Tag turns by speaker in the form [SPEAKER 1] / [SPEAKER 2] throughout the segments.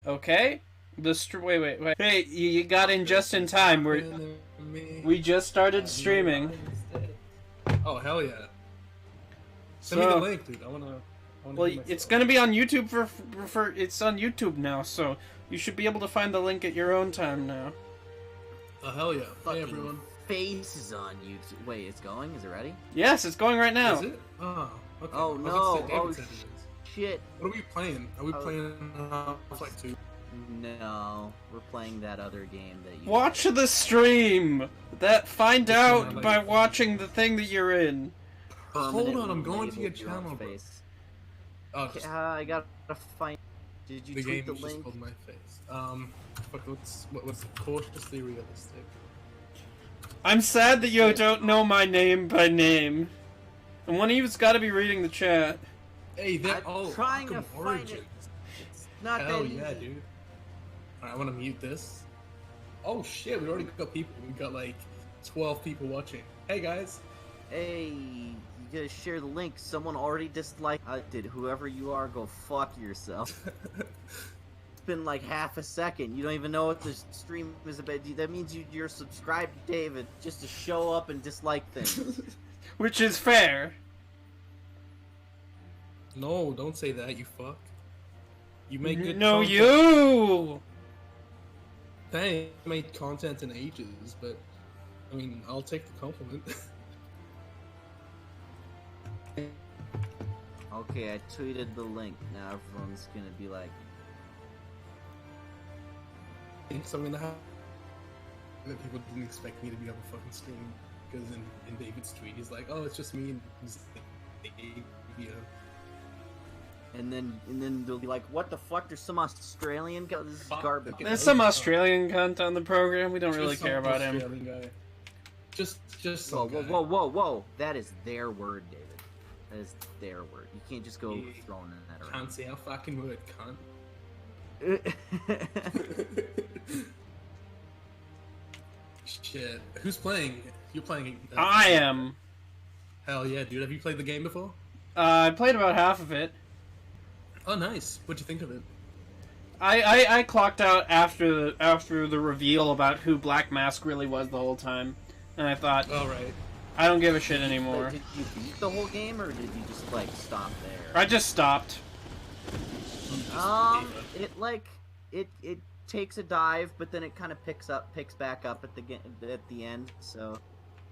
[SPEAKER 1] Okay. Wait. Hey, you got in just in time. We just started streaming.
[SPEAKER 2] Oh hell yeah! Send me the link, dude. I wanna.
[SPEAKER 1] Well, it's gonna be on YouTube for it's on YouTube now, so you should be able to find the link at your own time now.
[SPEAKER 2] Oh hell yeah!
[SPEAKER 3] Fucking
[SPEAKER 2] Hey everyone.
[SPEAKER 3] Face is on YouTube. Wait, it's going? Is it ready?
[SPEAKER 1] Yes, it's going right now.
[SPEAKER 2] Is it? Oh, okay.
[SPEAKER 3] Oh no! Oh shit!
[SPEAKER 2] What are we playing? Are we playing Half-Life 2?
[SPEAKER 3] No, we're playing that other game that you.
[SPEAKER 1] Watch the stream. Find out by watching the thing that you're in.
[SPEAKER 2] Hold on, I'm going to your channel.
[SPEAKER 3] Face.
[SPEAKER 2] Oh,
[SPEAKER 3] I gotta find. Did you tweet the link?
[SPEAKER 2] Just called my face. Fuck, what's cautiously realistic?
[SPEAKER 1] I'm sad that you don't know my name by name. And one of you's got to be reading the chat.
[SPEAKER 2] Hey, they're all
[SPEAKER 3] trying to find it. It's not
[SPEAKER 2] hell
[SPEAKER 3] that easy.
[SPEAKER 2] Yeah, dude. Alright, I want to mute this. Oh shit, we already got people. We got like 12 people watching. Hey guys.
[SPEAKER 3] Hey, you gotta share the link. Someone already disliked. Did whoever you are go fuck yourself? It's been like half a second. You don't even know what the stream is about. That means you're subscribed to David just to show up and dislike things.
[SPEAKER 1] Which is fair.
[SPEAKER 2] No, don't say that, you fuck. You make good
[SPEAKER 1] No,
[SPEAKER 2] content.
[SPEAKER 1] you!
[SPEAKER 2] Thanks, I made content in ages, but I mean, I'll take the compliment.
[SPEAKER 3] Okay, I tweeted the link. Now everyone's gonna be like,
[SPEAKER 2] So I'm gonna have that people didn't expect me to be on the fucking stream because in David's tweet he's like, oh, it's just me and video.
[SPEAKER 3] and then they'll be like, what the fuck? There's some Australian guy. This is garbage.
[SPEAKER 1] There's some Australian cunt on the program. We don't really care about him.
[SPEAKER 2] Guy. Just
[SPEAKER 3] Whoa,
[SPEAKER 2] some
[SPEAKER 3] whoa, whoa, whoa! That is their word, David. That is their word. You can't just go throwing in that around.
[SPEAKER 2] Can't say our fucking word, cunt. Shit. Who's playing? You're playing.
[SPEAKER 1] I am.
[SPEAKER 2] Hell yeah, dude. Have you played the game before?
[SPEAKER 1] I played about half of it.
[SPEAKER 2] Oh, nice. What'd you think of it?
[SPEAKER 1] I clocked out after the reveal about who Black Mask really was the whole time, and I thought,
[SPEAKER 2] oh right,
[SPEAKER 1] I don't give a shit anymore.
[SPEAKER 3] Did you beat the whole game, or did you just like stop there?
[SPEAKER 1] I just stopped.
[SPEAKER 3] It takes a dive, but then it kind of picks back up at the end. So,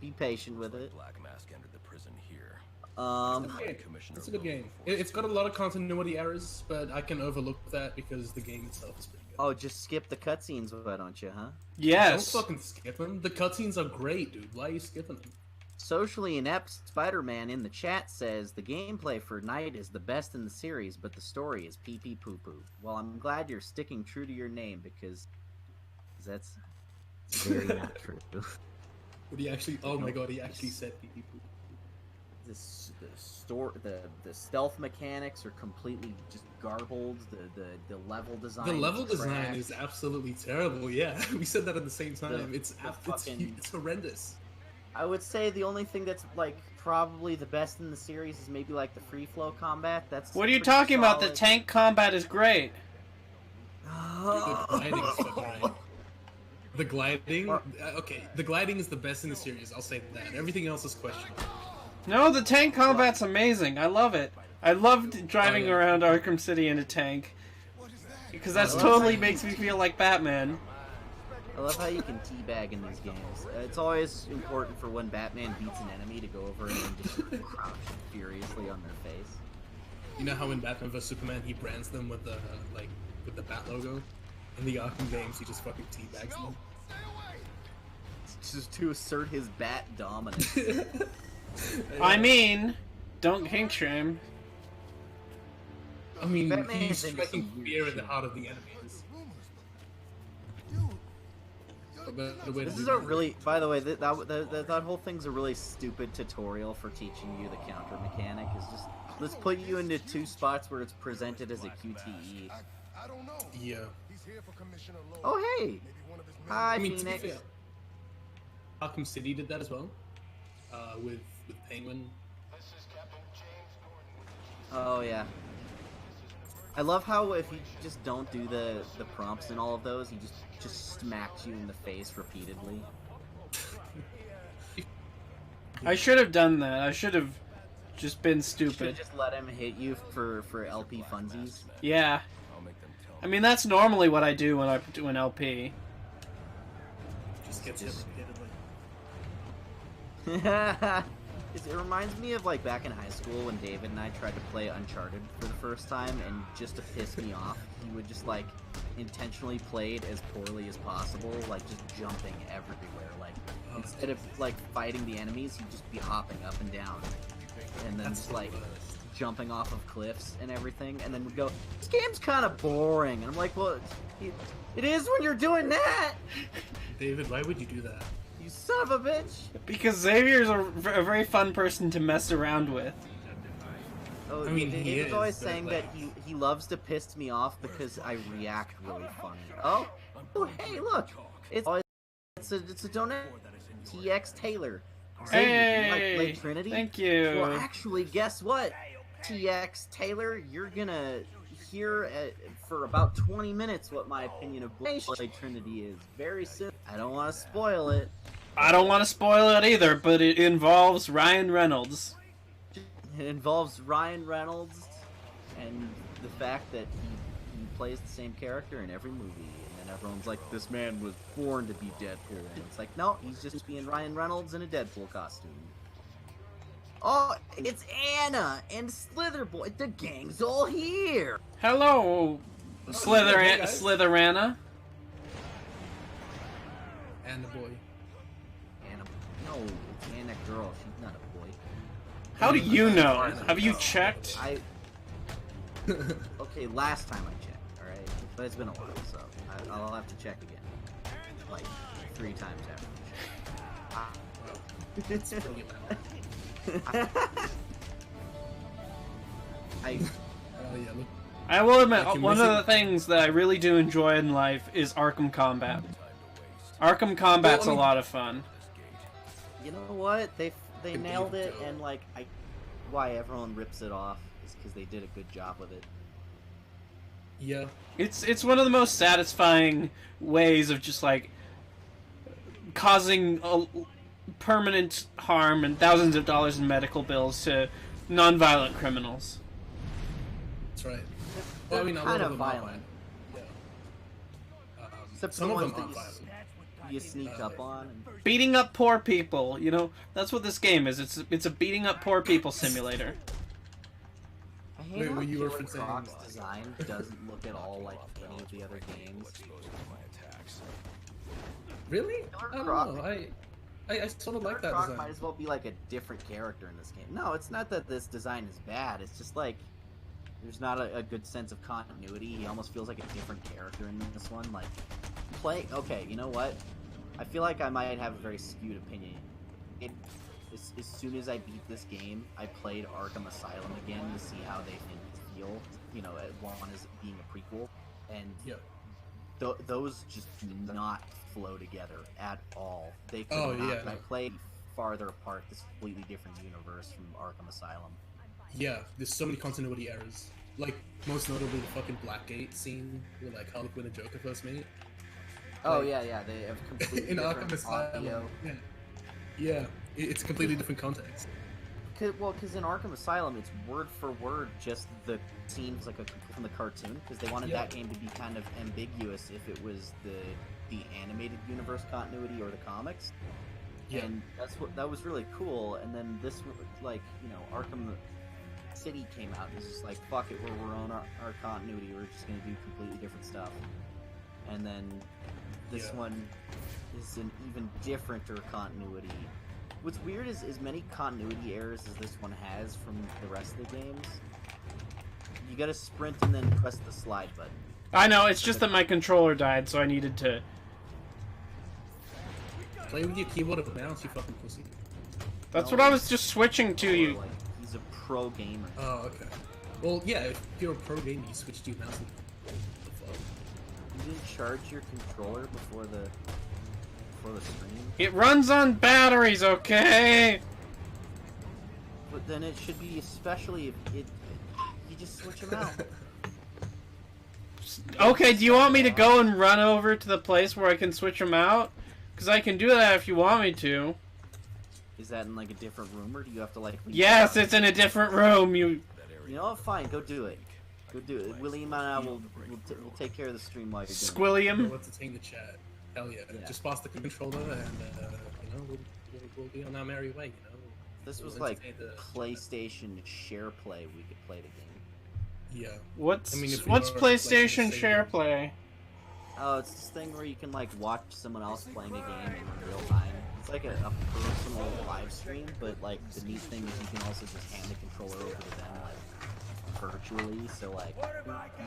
[SPEAKER 3] be patient with it.
[SPEAKER 4] Black Mask entered the prison here.
[SPEAKER 2] It's a good game. It's got a lot of continuity errors, but I can overlook that because the game itself is pretty good.
[SPEAKER 3] Oh, just skip the cutscenes, why don't you, huh?
[SPEAKER 1] Yes.
[SPEAKER 2] Don't fucking skip them. The cutscenes are great, dude. Why are you skipping them?
[SPEAKER 3] Socially inept Spider-Man in the chat says the gameplay for Night is the best in the series, but the story is pee pee poo poo. Well, I'm glad you're sticking true to your name because that's very not true.
[SPEAKER 2] But he actually, oh my god, he actually said pee pee poo.
[SPEAKER 3] The stealth mechanics are completely just garbled. The level design.
[SPEAKER 2] The level design is absolutely terrible. Yeah, we said that at the same time. It's horrendous.
[SPEAKER 3] I would say the only thing that's like probably the best in the series is maybe like the free flow combat. That's
[SPEAKER 1] what are you talking about? The tank combat is great.
[SPEAKER 2] The gliding is so great. The gliding, okay, the gliding is the best in the series. I'll say that. Everything else is questionable.
[SPEAKER 1] No, the tank combat's amazing. I love it. I loved driving around Arkham City in a tank. Because that totally makes me feel like Batman.
[SPEAKER 3] I love how you can teabag in these games. It's always important for when Batman beats an enemy to go over and just crouch furiously on their face.
[SPEAKER 2] You know how in Batman vs Superman he brands them with the with the Bat logo? In the Arkham games he just fucking teabags them.
[SPEAKER 3] Just to assert his Bat dominance.
[SPEAKER 1] I mean, don't kink shame.
[SPEAKER 2] I mean, he's striking fear in the heart of the enemies.
[SPEAKER 3] This is a really, by the way, that whole thing's a really stupid tutorial for teaching you the counter mechanic. Is just let's put you into two spots where it's presented as a QTE.
[SPEAKER 2] Yeah.
[SPEAKER 3] Oh hey, hi Phoenix.
[SPEAKER 2] Arkham City did that as well, with Penguin.
[SPEAKER 3] Oh yeah. I love how if you just don't do the prompts and all of those, he just smacks you in the face repeatedly.
[SPEAKER 1] I should have done that. I should have just been
[SPEAKER 3] You should
[SPEAKER 1] stupid.
[SPEAKER 3] just let him hit you for LP funsies.
[SPEAKER 1] Yeah. I mean, that's normally what I do when I do an LP.
[SPEAKER 2] Just gets hit repeatedly.
[SPEAKER 3] It reminds me of like back in high school when David and I tried to play Uncharted for the first time, and just to piss me off, he would just like intentionally play it as poorly as possible, like just jumping everywhere. Like instead of like fighting the enemies, he'd just be hopping up and down, and then just like jumping off of cliffs and everything, and then would go, "This game's kind of boring." And I'm like, "Well, it is when you're doing that."
[SPEAKER 2] David, why would you do that?
[SPEAKER 3] You son of a bitch!
[SPEAKER 1] Because Xavier's a very fun person to mess around with.
[SPEAKER 3] Oh,
[SPEAKER 2] I mean, he
[SPEAKER 3] David's
[SPEAKER 2] is,
[SPEAKER 3] always
[SPEAKER 2] but,
[SPEAKER 3] saying
[SPEAKER 2] like-
[SPEAKER 3] that he loves to piss me off because I react really funny. Oh, hey, look! It's a donation. TX Taylor. Xavier, do you like
[SPEAKER 1] Hey!
[SPEAKER 3] Blade Trinity?
[SPEAKER 1] Thank you.
[SPEAKER 3] Well, actually, guess what? TX Taylor, you're gonna hear for about 20 minutes what my opinion of Blade Trinity is. Very soon. I don't want to spoil it.
[SPEAKER 1] I don't want to spoil it either, but it involves Ryan Reynolds.
[SPEAKER 3] It involves Ryan Reynolds and the fact that he plays the same character in every movie. And then everyone's like, this man was born to be Deadpool. And it's like, no, he's just being Ryan Reynolds in a Deadpool costume. Oh, it's Anna and Slitherboy. The gang's all here.
[SPEAKER 1] Hello,
[SPEAKER 2] hey, guys.
[SPEAKER 1] Slitherana.
[SPEAKER 2] And the boy.
[SPEAKER 3] Anna, no, it's Anna girl. She's not a boy.
[SPEAKER 1] How do you know? Have you checked?
[SPEAKER 3] Okay, last time I checked, alright? But it's been a while, so I'll have to check again. Like, 3 times after.
[SPEAKER 2] It's brilliant.
[SPEAKER 3] I
[SPEAKER 2] Yeah, look.
[SPEAKER 1] I will admit,
[SPEAKER 2] Like,
[SPEAKER 1] one of the things that I really do enjoy in life is Arkham Combat. Arkham Combat's
[SPEAKER 2] Well, I mean-
[SPEAKER 1] a lot of fun.
[SPEAKER 3] You know what? They nailed it, and like why everyone rips it off is because they did a good job with it.
[SPEAKER 2] Yeah.
[SPEAKER 1] It's one of the most satisfying ways of just like causing permanent harm and thousands of dollars in medical bills to non-violent criminals.
[SPEAKER 2] That's right.
[SPEAKER 3] They're
[SPEAKER 2] Well, I mean, a lot
[SPEAKER 3] kind
[SPEAKER 2] of
[SPEAKER 3] of
[SPEAKER 2] them are
[SPEAKER 3] violent,
[SPEAKER 2] Yeah.
[SPEAKER 3] except for
[SPEAKER 2] Some
[SPEAKER 3] the
[SPEAKER 2] of
[SPEAKER 3] ones
[SPEAKER 2] them aren't
[SPEAKER 3] that
[SPEAKER 2] violent.
[SPEAKER 3] you sneak up on. And...
[SPEAKER 1] Beating up poor people, you know, that's what this game is. It's a beating up poor people simulator.
[SPEAKER 3] I hate
[SPEAKER 2] Wait,
[SPEAKER 3] how
[SPEAKER 2] were you
[SPEAKER 3] Killer
[SPEAKER 2] referencing-
[SPEAKER 3] Croc's design doesn't look at all like any of the other games.
[SPEAKER 2] Really?
[SPEAKER 3] Killer
[SPEAKER 2] I don't
[SPEAKER 3] Croc.
[SPEAKER 2] know. I sort of like that
[SPEAKER 3] Croc
[SPEAKER 2] design.
[SPEAKER 3] might as well be like a different character in this game. No, it's not that this design is bad. It's just like there's not a good sense of continuity. He almost feels like a different character in this one. Like okay, you know what? I feel like I might have a very skewed opinion. As soon as I beat this game, I played Arkham Asylum again to see how they feel. You know, one is being a prequel, and
[SPEAKER 2] Yep.
[SPEAKER 3] those just do not flow together at all. They could
[SPEAKER 2] Oh,
[SPEAKER 3] not.
[SPEAKER 2] yeah,
[SPEAKER 3] I
[SPEAKER 2] no.
[SPEAKER 3] played farther apart this completely different universe from Arkham Asylum.
[SPEAKER 2] Yeah, there's so many continuity errors. Like, most notably the fucking Blackgate scene where, like, Harley Quinn and Joker first meet.
[SPEAKER 3] Oh
[SPEAKER 2] Like,
[SPEAKER 3] yeah, they have completely
[SPEAKER 2] in Arkham
[SPEAKER 3] different audio.
[SPEAKER 2] Asylum. Yeah, it's a completely different context.
[SPEAKER 3] Because in Arkham Asylum, it's word for word just the scenes like from the cartoon. Because they wanted
[SPEAKER 2] Yeah.
[SPEAKER 3] that game to be kind of ambiguous if it was the animated universe continuity or the comics.
[SPEAKER 2] Yeah.
[SPEAKER 3] And that was really cool. And then this, like, you know, Arkham City came out and was just like, fuck it, we're on our continuity. We're just gonna do completely different stuff. And then this
[SPEAKER 2] Yeah.
[SPEAKER 3] one is an even differenter continuity. What's weird is as many continuity errors as this one has from the rest of the games. You gotta sprint and then press the slide button.
[SPEAKER 1] I know, it's just that my controller died, so I needed to...
[SPEAKER 2] Play with your keyboard and mouse, you fucking pussy.
[SPEAKER 1] That's
[SPEAKER 3] No,
[SPEAKER 1] what I was just switching to you.
[SPEAKER 3] Like, he's a pro gamer.
[SPEAKER 2] Oh, okay. Well, yeah, if you're a pro gamer, you switch to your mouse and... What the fuck?
[SPEAKER 3] You didn't charge your controller before the stream,
[SPEAKER 1] It runs on batteries, okay?
[SPEAKER 3] but then it should be especially if you just switch them out.
[SPEAKER 1] Okay, do you want me to go and run over to the place where I can switch them out? Because I can do that if you want me to.
[SPEAKER 3] Is that in like a different room, or do you have to like?
[SPEAKER 1] Yes, it's in a different room.
[SPEAKER 3] You know what? Fine, go do it. Go do it. William and I will take care of the stream while you're doing
[SPEAKER 1] Squilliam.
[SPEAKER 2] Let's entertain the chat. Hell yeah. Just pass the controller and you know we'll be on our merry way. You know.
[SPEAKER 3] This was like PlayStation Share Play. We could play the game.
[SPEAKER 2] Yeah.
[SPEAKER 1] What's PlayStation Share Play?
[SPEAKER 3] Oh, it's this thing where you can like watch someone else playing a game in real time. It's like a personal live stream, but like the neat thing is you can also just hand the controller over to them like virtually. So like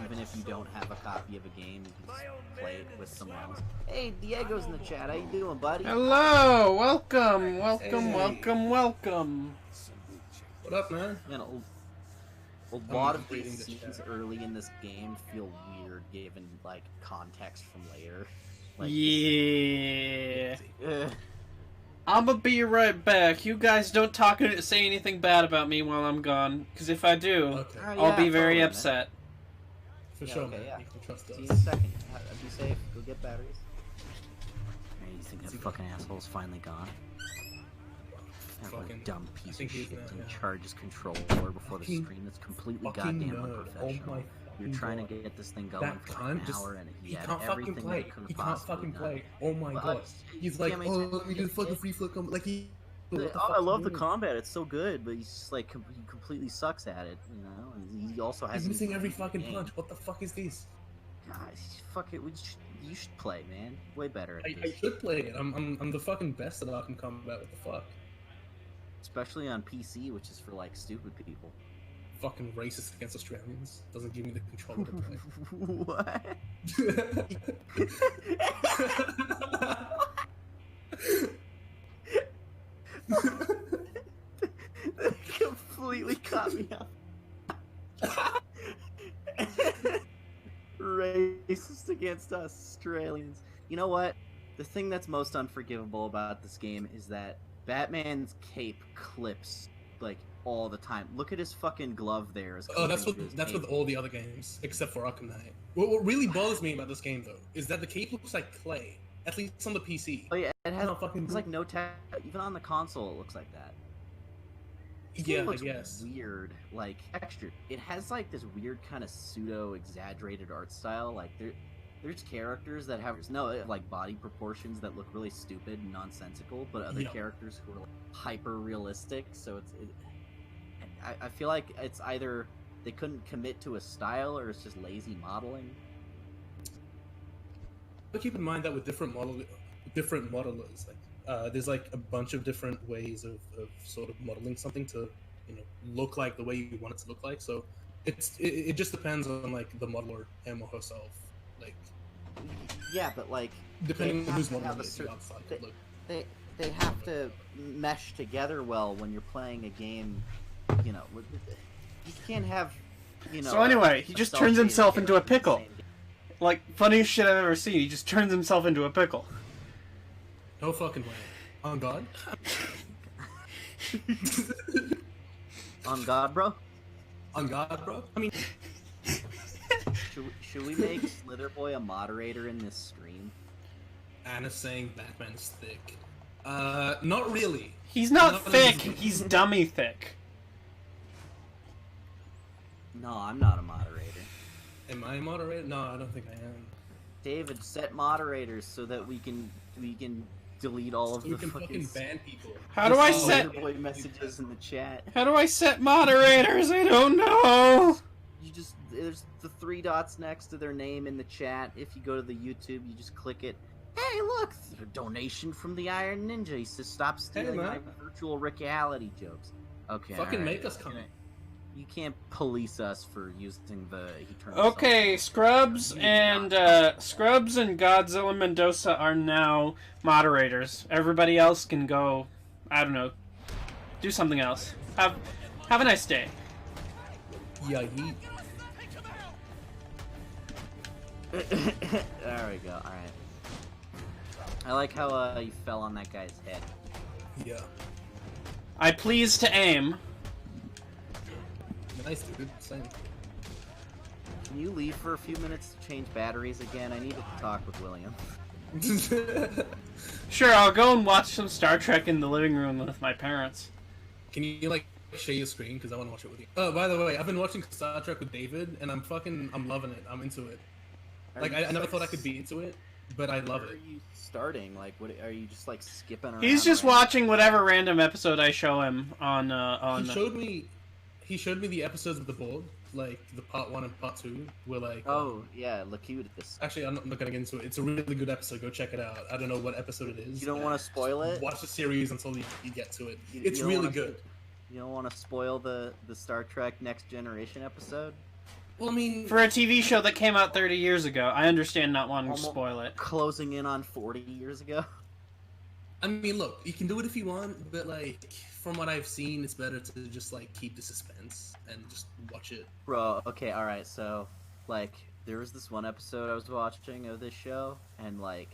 [SPEAKER 3] even if you don't have a copy of a game, you can just play it with someone else. Hey, Diego's in the chat. How you doing, buddy?
[SPEAKER 1] Hello, welcome.
[SPEAKER 2] Hey.
[SPEAKER 1] welcome.
[SPEAKER 2] What up, man?
[SPEAKER 3] Man, a lot of these scenes early in this game feel weird given like context from later. Like,
[SPEAKER 1] Yeah. I'ma be right back. You guys don't say anything bad about me while I'm gone, because if I do, I'll be very upset.
[SPEAKER 2] For sure, man. You can trust us.
[SPEAKER 3] See you in a second. Be safe. Go get batteries. Man, you think that fucking asshole's finally gone? That fucking dumb piece of shit didn't charge his controller before the stream. That's completely goddamn unprofessional. You're trying to get this thing going for like an hour, and he had everything that it could have possibly done.
[SPEAKER 2] Oh my god. He's like, oh, let me do the fucking free flip combo. Like he.
[SPEAKER 3] I love the combat. It's so good, but he's just like he completely sucks at it, you know. And he also has.
[SPEAKER 2] He's missing every fucking punch. What the fuck is this?
[SPEAKER 3] Guys, fuck it. You should play, man. Way better at this.
[SPEAKER 2] I should play it. I'm the fucking best at Arkham combat. What the fuck?
[SPEAKER 3] Especially on PC, which is for like stupid people.
[SPEAKER 2] Fucking racist against Australians. Doesn't give me the control to play.
[SPEAKER 3] What? That completely caught me up. Racist against us Australians. You know what? The thing that's most unforgivable about this game is that Batman's cape clips like all the time. Look at his fucking glove there.
[SPEAKER 2] Oh, that's with all the other games except for Arkham Knight. What really bothers me about this game though is that the cape looks like clay. At least on the PC.
[SPEAKER 3] Oh yeah, it has it's like no even on the console it looks like that.
[SPEAKER 2] Yeah,
[SPEAKER 3] looks
[SPEAKER 2] I guess.
[SPEAKER 3] Weird, like texture. It has like this weird kind of pseudo exaggerated art style. Like there's characters that have like body proportions that look really stupid and nonsensical, but other characters who are like, hyper realistic. So I feel like it's either they couldn't commit to a style or it's just lazy modeling.
[SPEAKER 2] But keep in mind that with different modelers, like there's like a bunch of different ways of sort of modeling something to, you know, look like the way you want it to look like. So it just depends on like the modeler, him or herself. Like
[SPEAKER 3] yeah, but like
[SPEAKER 2] depending on who's modeling
[SPEAKER 3] they have to mesh together well when you're playing a game. You know, you can't have, you know.
[SPEAKER 1] So anyway, he just turns himself into a pickle. Like, funniest shit I've ever seen. He just turns himself into a pickle.
[SPEAKER 2] No fucking way. On God?
[SPEAKER 3] On God, bro?
[SPEAKER 2] On God, bro? I mean...
[SPEAKER 3] Should we make Slitherboy a moderator in this stream?
[SPEAKER 2] Anna's saying Batman is thick. Not really.
[SPEAKER 1] He's not thick, he's dummy thick.
[SPEAKER 3] No, I'm not a moderator.
[SPEAKER 2] Am I a moderator? No, I don't think I am.
[SPEAKER 3] David, set moderators so that we can delete all of the
[SPEAKER 2] fucking ban people.
[SPEAKER 1] How do I set
[SPEAKER 3] messages in the chat?
[SPEAKER 1] How do I set moderators? I don't know.
[SPEAKER 3] You just there's the 3 dots next to their name in the chat. If you go to the YouTube, you just click it. Hey, look, a donation from the Iron Ninja. He says, "Stop stealing my virtual reality jokes." Okay,
[SPEAKER 2] fucking make us come.
[SPEAKER 3] You can't police us for using the.
[SPEAKER 1] Okay, Scrubs and Godzilla Mendoza are now moderators. Everybody else can go. I don't know. Do something else. Have a nice day.
[SPEAKER 2] Yeah,
[SPEAKER 3] There we go. All right. I like how you fell on that guy's head.
[SPEAKER 2] Yeah.
[SPEAKER 1] I please to aim.
[SPEAKER 2] Nice, dude. Same.
[SPEAKER 3] Can you leave for a few minutes to change batteries again? I need to talk with William.
[SPEAKER 1] Sure, I'll go and watch some Star Trek in the living room with my parents.
[SPEAKER 2] Can you like share your screen because I want to watch it with you? Oh, by the way, I've been watching Star Trek with David, and I'm loving it. I'm into it. Like I never thought I could be into it, but I love
[SPEAKER 3] Where
[SPEAKER 2] it.
[SPEAKER 3] are you starting? Like, what are you just like skipping around?
[SPEAKER 1] He's just
[SPEAKER 3] around?
[SPEAKER 1] watching whatever random episode I show him on.
[SPEAKER 2] He showed me the episodes of the board, like the part 1 and part 2 were like.
[SPEAKER 3] Oh yeah, Locutus.
[SPEAKER 2] Actually, I'm not gonna get into it. It's a really good episode. Go check it out. I don't know what episode it is.
[SPEAKER 3] You don't want to spoil it.
[SPEAKER 2] Watch the series until you get to it.
[SPEAKER 3] You
[SPEAKER 2] It's
[SPEAKER 3] don't
[SPEAKER 2] really
[SPEAKER 3] wanna-
[SPEAKER 2] good.
[SPEAKER 3] You don't want to spoil the Star Trek Next Generation episode.
[SPEAKER 2] Well, I mean,
[SPEAKER 1] For a TV show that came out 30 years ago, I understand not wanting to
[SPEAKER 3] Almost
[SPEAKER 1] spoil it.
[SPEAKER 3] Closing in on 40 years ago.
[SPEAKER 2] I mean, look, you can do it if you want, but like from what I've seen, it's better to just like keep the suspense and just watch it.
[SPEAKER 3] Bro, okay, alright, so, like, there was this one episode I was watching of this show, and, like,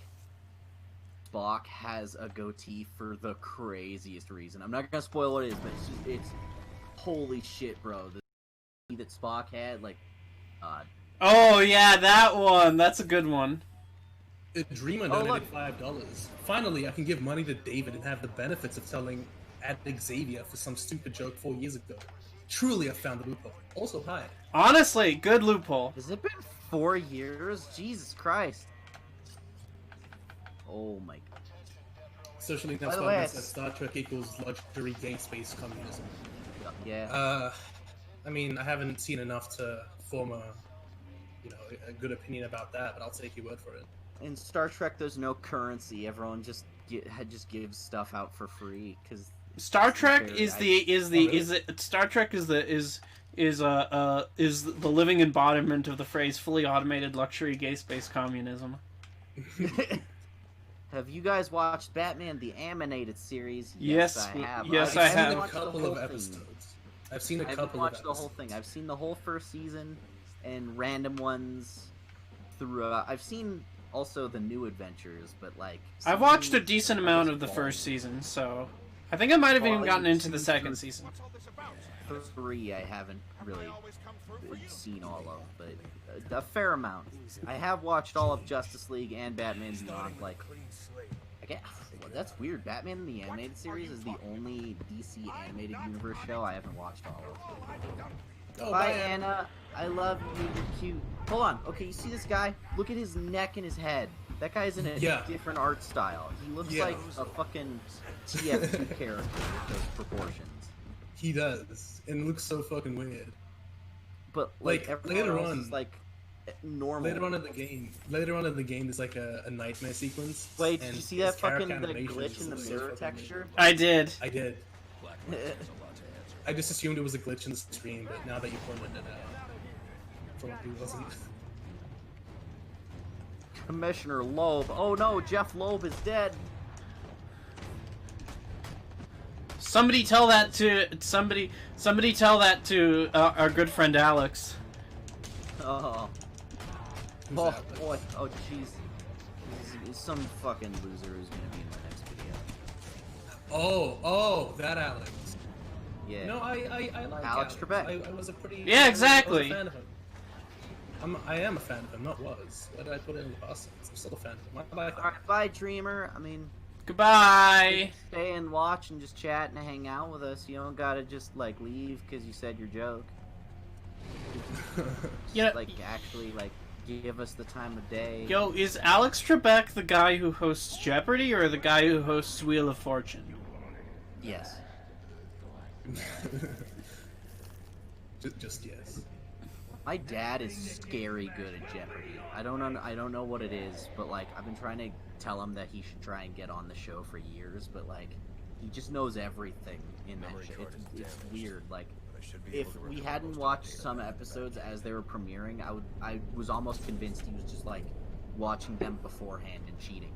[SPEAKER 3] Spock has a goatee for the craziest reason. I'm not gonna spoil what it is, but it's holy shit, bro. The goatee that Spock had, like, God.
[SPEAKER 1] Oh yeah, that one. That's a good one.
[SPEAKER 2] A Dreamer
[SPEAKER 3] Oh,
[SPEAKER 2] donated
[SPEAKER 3] look.
[SPEAKER 2] $5. Finally, I can give money to David and have the benefits of telling at Xavier for some stupid joke 4 years ago. Truly, I found the loophole. Also, hi.
[SPEAKER 1] Honestly, good loophole.
[SPEAKER 3] Has it been 4 years? Jesus Christ. Oh my god.
[SPEAKER 2] Socially now
[SPEAKER 3] By the way,
[SPEAKER 2] that Star Trek equals luxury gay space communism.
[SPEAKER 3] Yeah.
[SPEAKER 2] I mean, I haven't seen enough to form a good opinion about that, but I'll take your word for it.
[SPEAKER 3] In Star Trek, there's no currency. Everyone just gives stuff out for free because
[SPEAKER 1] Star Trek is
[SPEAKER 2] really?
[SPEAKER 1] Star Trek is the living embodiment of the phrase "fully automated luxury gay space communism."
[SPEAKER 3] Have you guys watched Batman the Animated Series?
[SPEAKER 1] Yes,
[SPEAKER 3] I have.
[SPEAKER 1] yes,
[SPEAKER 3] I've
[SPEAKER 1] I
[SPEAKER 3] seen
[SPEAKER 1] have.
[SPEAKER 2] A
[SPEAKER 3] watched the
[SPEAKER 2] couple
[SPEAKER 3] whole
[SPEAKER 2] of
[SPEAKER 3] thing.
[SPEAKER 2] episodes. I've seen a
[SPEAKER 3] I haven't
[SPEAKER 2] couple of
[SPEAKER 3] watched the
[SPEAKER 2] episodes.
[SPEAKER 3] whole thing. I've seen the whole first season and random ones throughout. I've seen also the new adventures, but like
[SPEAKER 1] I've watched a
[SPEAKER 3] season-
[SPEAKER 1] decent amount of the first season, so I think I might have even
[SPEAKER 3] Well,
[SPEAKER 1] gotten
[SPEAKER 3] you've
[SPEAKER 1] into the
[SPEAKER 3] seen
[SPEAKER 1] second
[SPEAKER 3] through-
[SPEAKER 1] season.
[SPEAKER 3] First 3 I haven't really seen all of, but a fair amount. I have watched all of Justice League and Batman Beyond. Like, I guess well, that's weird. Batman the Animated Series is the only DC animated universe show I haven't watched all of.
[SPEAKER 2] Oh,
[SPEAKER 3] Bye, Anna. I love you. You're cute. Hold on. Okay, you see this guy? Look at his neck and his head. That guy's in a
[SPEAKER 2] Yeah.
[SPEAKER 3] different art style. He looks
[SPEAKER 2] Yeah.
[SPEAKER 3] like a fucking TF2 character with those proportions.
[SPEAKER 2] He does, and it looks so fucking weird.
[SPEAKER 3] But
[SPEAKER 2] Like,
[SPEAKER 3] like everyone
[SPEAKER 2] later
[SPEAKER 3] else
[SPEAKER 2] on-
[SPEAKER 3] is like normal.
[SPEAKER 2] Later on in the game, there's like a nightmare sequence.
[SPEAKER 3] Wait, did
[SPEAKER 2] and
[SPEAKER 3] you see
[SPEAKER 2] his
[SPEAKER 3] that fucking
[SPEAKER 2] character
[SPEAKER 3] the
[SPEAKER 2] animation
[SPEAKER 3] glitch
[SPEAKER 2] is
[SPEAKER 3] in the
[SPEAKER 2] so
[SPEAKER 3] mirror
[SPEAKER 2] fucking
[SPEAKER 3] texture?
[SPEAKER 1] I did.
[SPEAKER 2] weird. I did. I just assumed it was a glitch in the stream, but now that you pointed it out, probably wasn't.
[SPEAKER 3] Commissioner Loeb. Oh no, Jeff Loeb is dead.
[SPEAKER 1] Somebody tell that to somebody. Somebody tell that to our good friend Alex.
[SPEAKER 3] Oh.
[SPEAKER 2] Who's
[SPEAKER 3] Oh
[SPEAKER 2] that?
[SPEAKER 3] boy. Oh jeez. He's some fucking loser who's gonna be in the next video.
[SPEAKER 2] Oh, that Alex.
[SPEAKER 3] Yeah.
[SPEAKER 2] No, I like
[SPEAKER 3] Alex Trebek.
[SPEAKER 2] I was a pretty.
[SPEAKER 1] Yeah, exactly.
[SPEAKER 2] I was a fan of him. I am a fan of him. Not was. Why did I put it in the past tense? I'm still a fan of him. I like him.
[SPEAKER 3] Alright, bye Dreamer. I mean,
[SPEAKER 1] Goodbye.
[SPEAKER 3] stay and watch and just chat and hang out with us. You don't gotta just like leave because you said your joke.
[SPEAKER 1] You know,
[SPEAKER 3] Like actually like give us the time of day.
[SPEAKER 1] yo, is Alex Trebek the guy who hosts Jeopardy or the guy who hosts Wheel of Fortune?
[SPEAKER 3] Yes.
[SPEAKER 2] just yes.
[SPEAKER 3] My dad is scary good at Jeopardy. I don't know what it is, but like I've been trying to tell him that he should try and get on the show for years, but like he just knows everything in that shit. It's weird. Like if we hadn't watched some episodes as they were premiering, I was almost convinced he was just like watching them beforehand and cheating.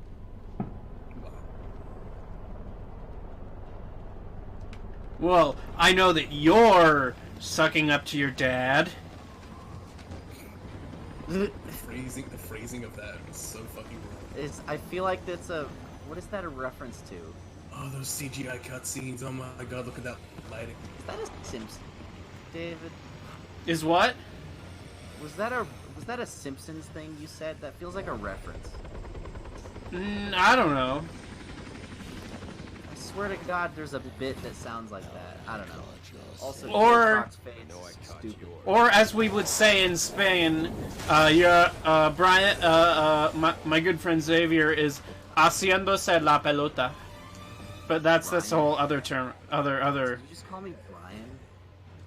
[SPEAKER 1] Well, I know that you're sucking up to your dad.
[SPEAKER 2] The phrasing of that is so fucking wrong.
[SPEAKER 3] I feel like that's what is that a reference to?
[SPEAKER 2] Oh, those CGI cutscenes. Oh my god, look at that lighting.
[SPEAKER 3] Is that a Simpson, David?
[SPEAKER 1] Is what?
[SPEAKER 3] Was that a Simpsons thing you said? That feels like a reference.
[SPEAKER 1] I don't know.
[SPEAKER 3] I swear to God, there's a bit that sounds like that. I don't know. Also,
[SPEAKER 1] Or-
[SPEAKER 3] stupid.
[SPEAKER 1] Or as we would say in Spain, Brian, my good friend Xavier is haciéndose la pelota. But that's a whole other term. Other.
[SPEAKER 3] Did you just call me Brian?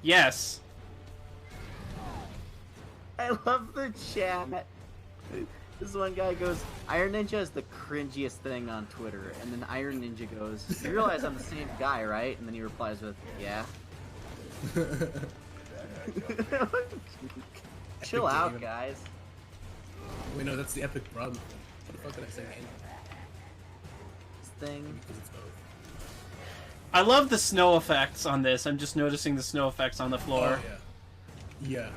[SPEAKER 1] Yes.
[SPEAKER 3] I love the chat. This one guy goes, Iron Ninja is the cringiest thing on Twitter. And then Iron Ninja goes, you realize I'm the same guy, right? And then he replies with, yeah. Chill out, guys.
[SPEAKER 2] Wait, no, that's the epic run. What the fuck did I say?
[SPEAKER 3] This thing.
[SPEAKER 2] Because it's both.
[SPEAKER 1] I love the snow effects on this. I'm just noticing the snow effects on the floor.
[SPEAKER 2] Oh, yeah. Yeah.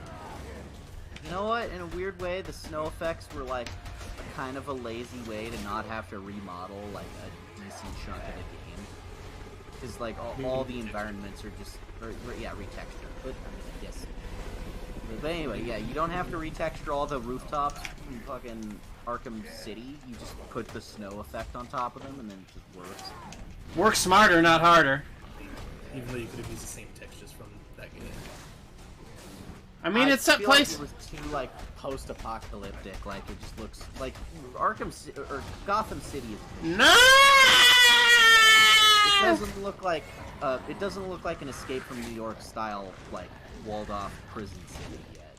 [SPEAKER 3] You know what? In a weird way, the snow effects were like kind of a lazy way to not have to remodel like a decent chunk of the game. Because like all the environments are just, retexture. But yes. But anyway, yeah, you don't have to retexture all the rooftops in fucking Arkham City. You just put the snow effect on top of them, and then it just works.
[SPEAKER 1] Work smarter, not harder.
[SPEAKER 2] Even though you could have used the same textures from that game.
[SPEAKER 1] I mean, it's that
[SPEAKER 3] feel
[SPEAKER 1] place.
[SPEAKER 3] Like it was too like post-apocalyptic. Like it just looks like or Gotham City is.
[SPEAKER 1] No!
[SPEAKER 3] It doesn't look like an Escape from New York style like walled-off prison city yet.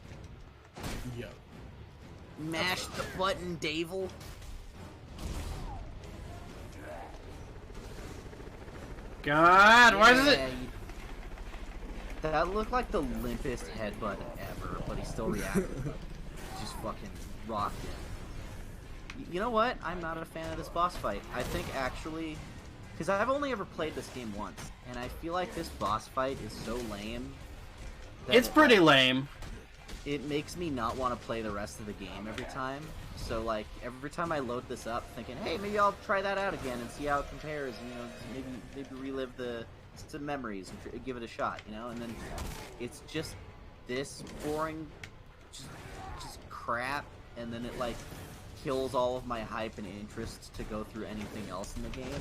[SPEAKER 2] Yo.
[SPEAKER 3] Mash the button, Davil.
[SPEAKER 1] God, why does it?
[SPEAKER 3] That looked like the limpest headbutt ever, but he still reacted. Just fucking rocked it. You know what? I'm not a fan of this boss fight. I think actually, because I've only ever played this game once, and I feel like this boss fight is so lame.
[SPEAKER 1] It's pretty lame.
[SPEAKER 3] It makes me not want to play the rest of the game every time. So like every time I load this up, thinking, hey, maybe I'll try that out again and see how it compares. And, you know, maybe relive some memories and give it a shot. You know, and then it's just this boring, just crap. And then it like kills all of my hype and interest to go through anything else in the game.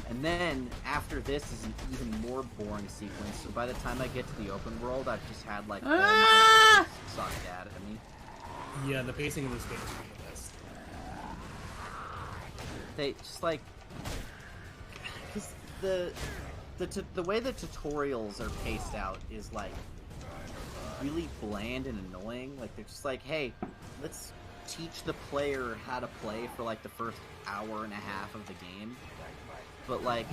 [SPEAKER 3] And then after this is an even more boring sequence. So by the time I get to the open world, I've just had like all my sucked out of me.
[SPEAKER 2] Yeah, the pacing of this game is really the best.
[SPEAKER 3] They just like, cause the way the tutorials are paced out is like really bland and annoying. Like they're just like, hey, let's teach the player how to play for like the first hour and a half of the game. But like,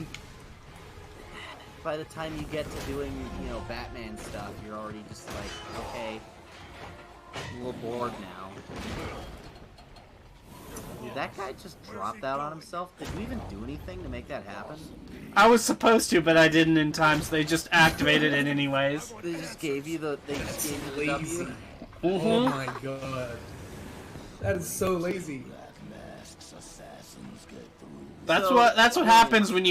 [SPEAKER 3] by the time you get to doing, you know, Batman stuff, you're already just like, okay, I'm a little bored now. Did that guy just drop that on himself? Did you even do anything to make that happen?
[SPEAKER 1] I was supposed to, but I didn't in time, so they just activated it anyways.
[SPEAKER 3] They just gave you the,
[SPEAKER 2] Lazy.
[SPEAKER 3] W?
[SPEAKER 2] Oh my god. That is so lazy.
[SPEAKER 1] That's
[SPEAKER 3] So-
[SPEAKER 1] what happens when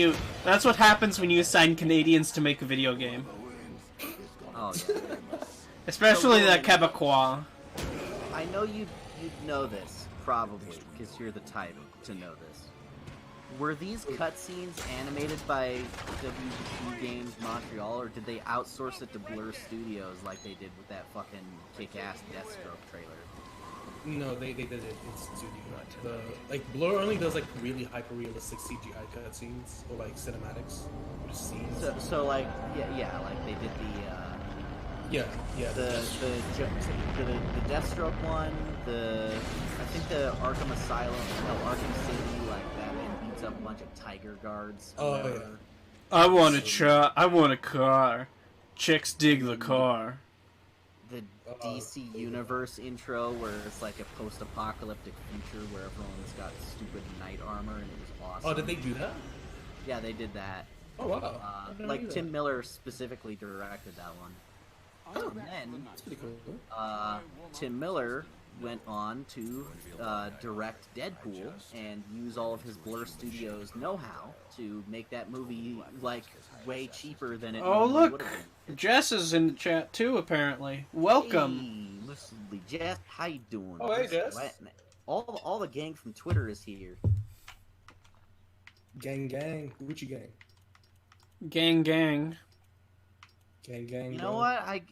[SPEAKER 1] you assign Canadians to make a video game.
[SPEAKER 3] Oh, yeah.
[SPEAKER 1] Especially
[SPEAKER 3] So,
[SPEAKER 1] the Quebecois.
[SPEAKER 3] I know you'd know this, probably, because you're the type to know this. Were these cutscenes animated by WB Games Montreal, or did they outsource it to Blur Studios like they did with that fucking kick-ass Deathstroke trailer?
[SPEAKER 2] No, they did it in studio. Blur only does like really hyper-realistic CGI cutscenes or like cinematics, or just scenes.
[SPEAKER 3] So like, yeah, like they did the Deathstroke one, I think the Arkham Asylum, no, Arkham City, like Batman beats up a bunch of Tiger Guards.
[SPEAKER 2] Oh,
[SPEAKER 3] whatever.
[SPEAKER 2] yeah.
[SPEAKER 1] I want a car. Chicks dig the car.
[SPEAKER 3] The DC Universe intro, where it's like a post-apocalyptic future where everyone's got stupid knight armor, and it was awesome.
[SPEAKER 2] Oh, did they do that?
[SPEAKER 3] Yeah, they did that.
[SPEAKER 2] Oh wow. I didn't
[SPEAKER 3] Like
[SPEAKER 2] know
[SPEAKER 3] Tim
[SPEAKER 2] that.
[SPEAKER 3] Miller specifically directed that one.
[SPEAKER 2] Oh,
[SPEAKER 3] And then
[SPEAKER 2] that's pretty cool.
[SPEAKER 3] Tim Miller went on to direct Deadpool and use all of his Blur Studios know-how to make that movie like way cheaper than it
[SPEAKER 1] Oh
[SPEAKER 3] normally
[SPEAKER 1] look,
[SPEAKER 3] would have been.
[SPEAKER 1] Jess is in the chat too. Apparently, welcome.
[SPEAKER 3] Hey, Absolutely. Jess, how you doing?
[SPEAKER 2] Oh, hey, Jess.
[SPEAKER 3] All the gang from Twitter is here.
[SPEAKER 2] Gang, gang, Gucci gang,
[SPEAKER 1] Gang, gang.
[SPEAKER 2] gang, gang.
[SPEAKER 3] You know
[SPEAKER 2] bro.
[SPEAKER 3] what? I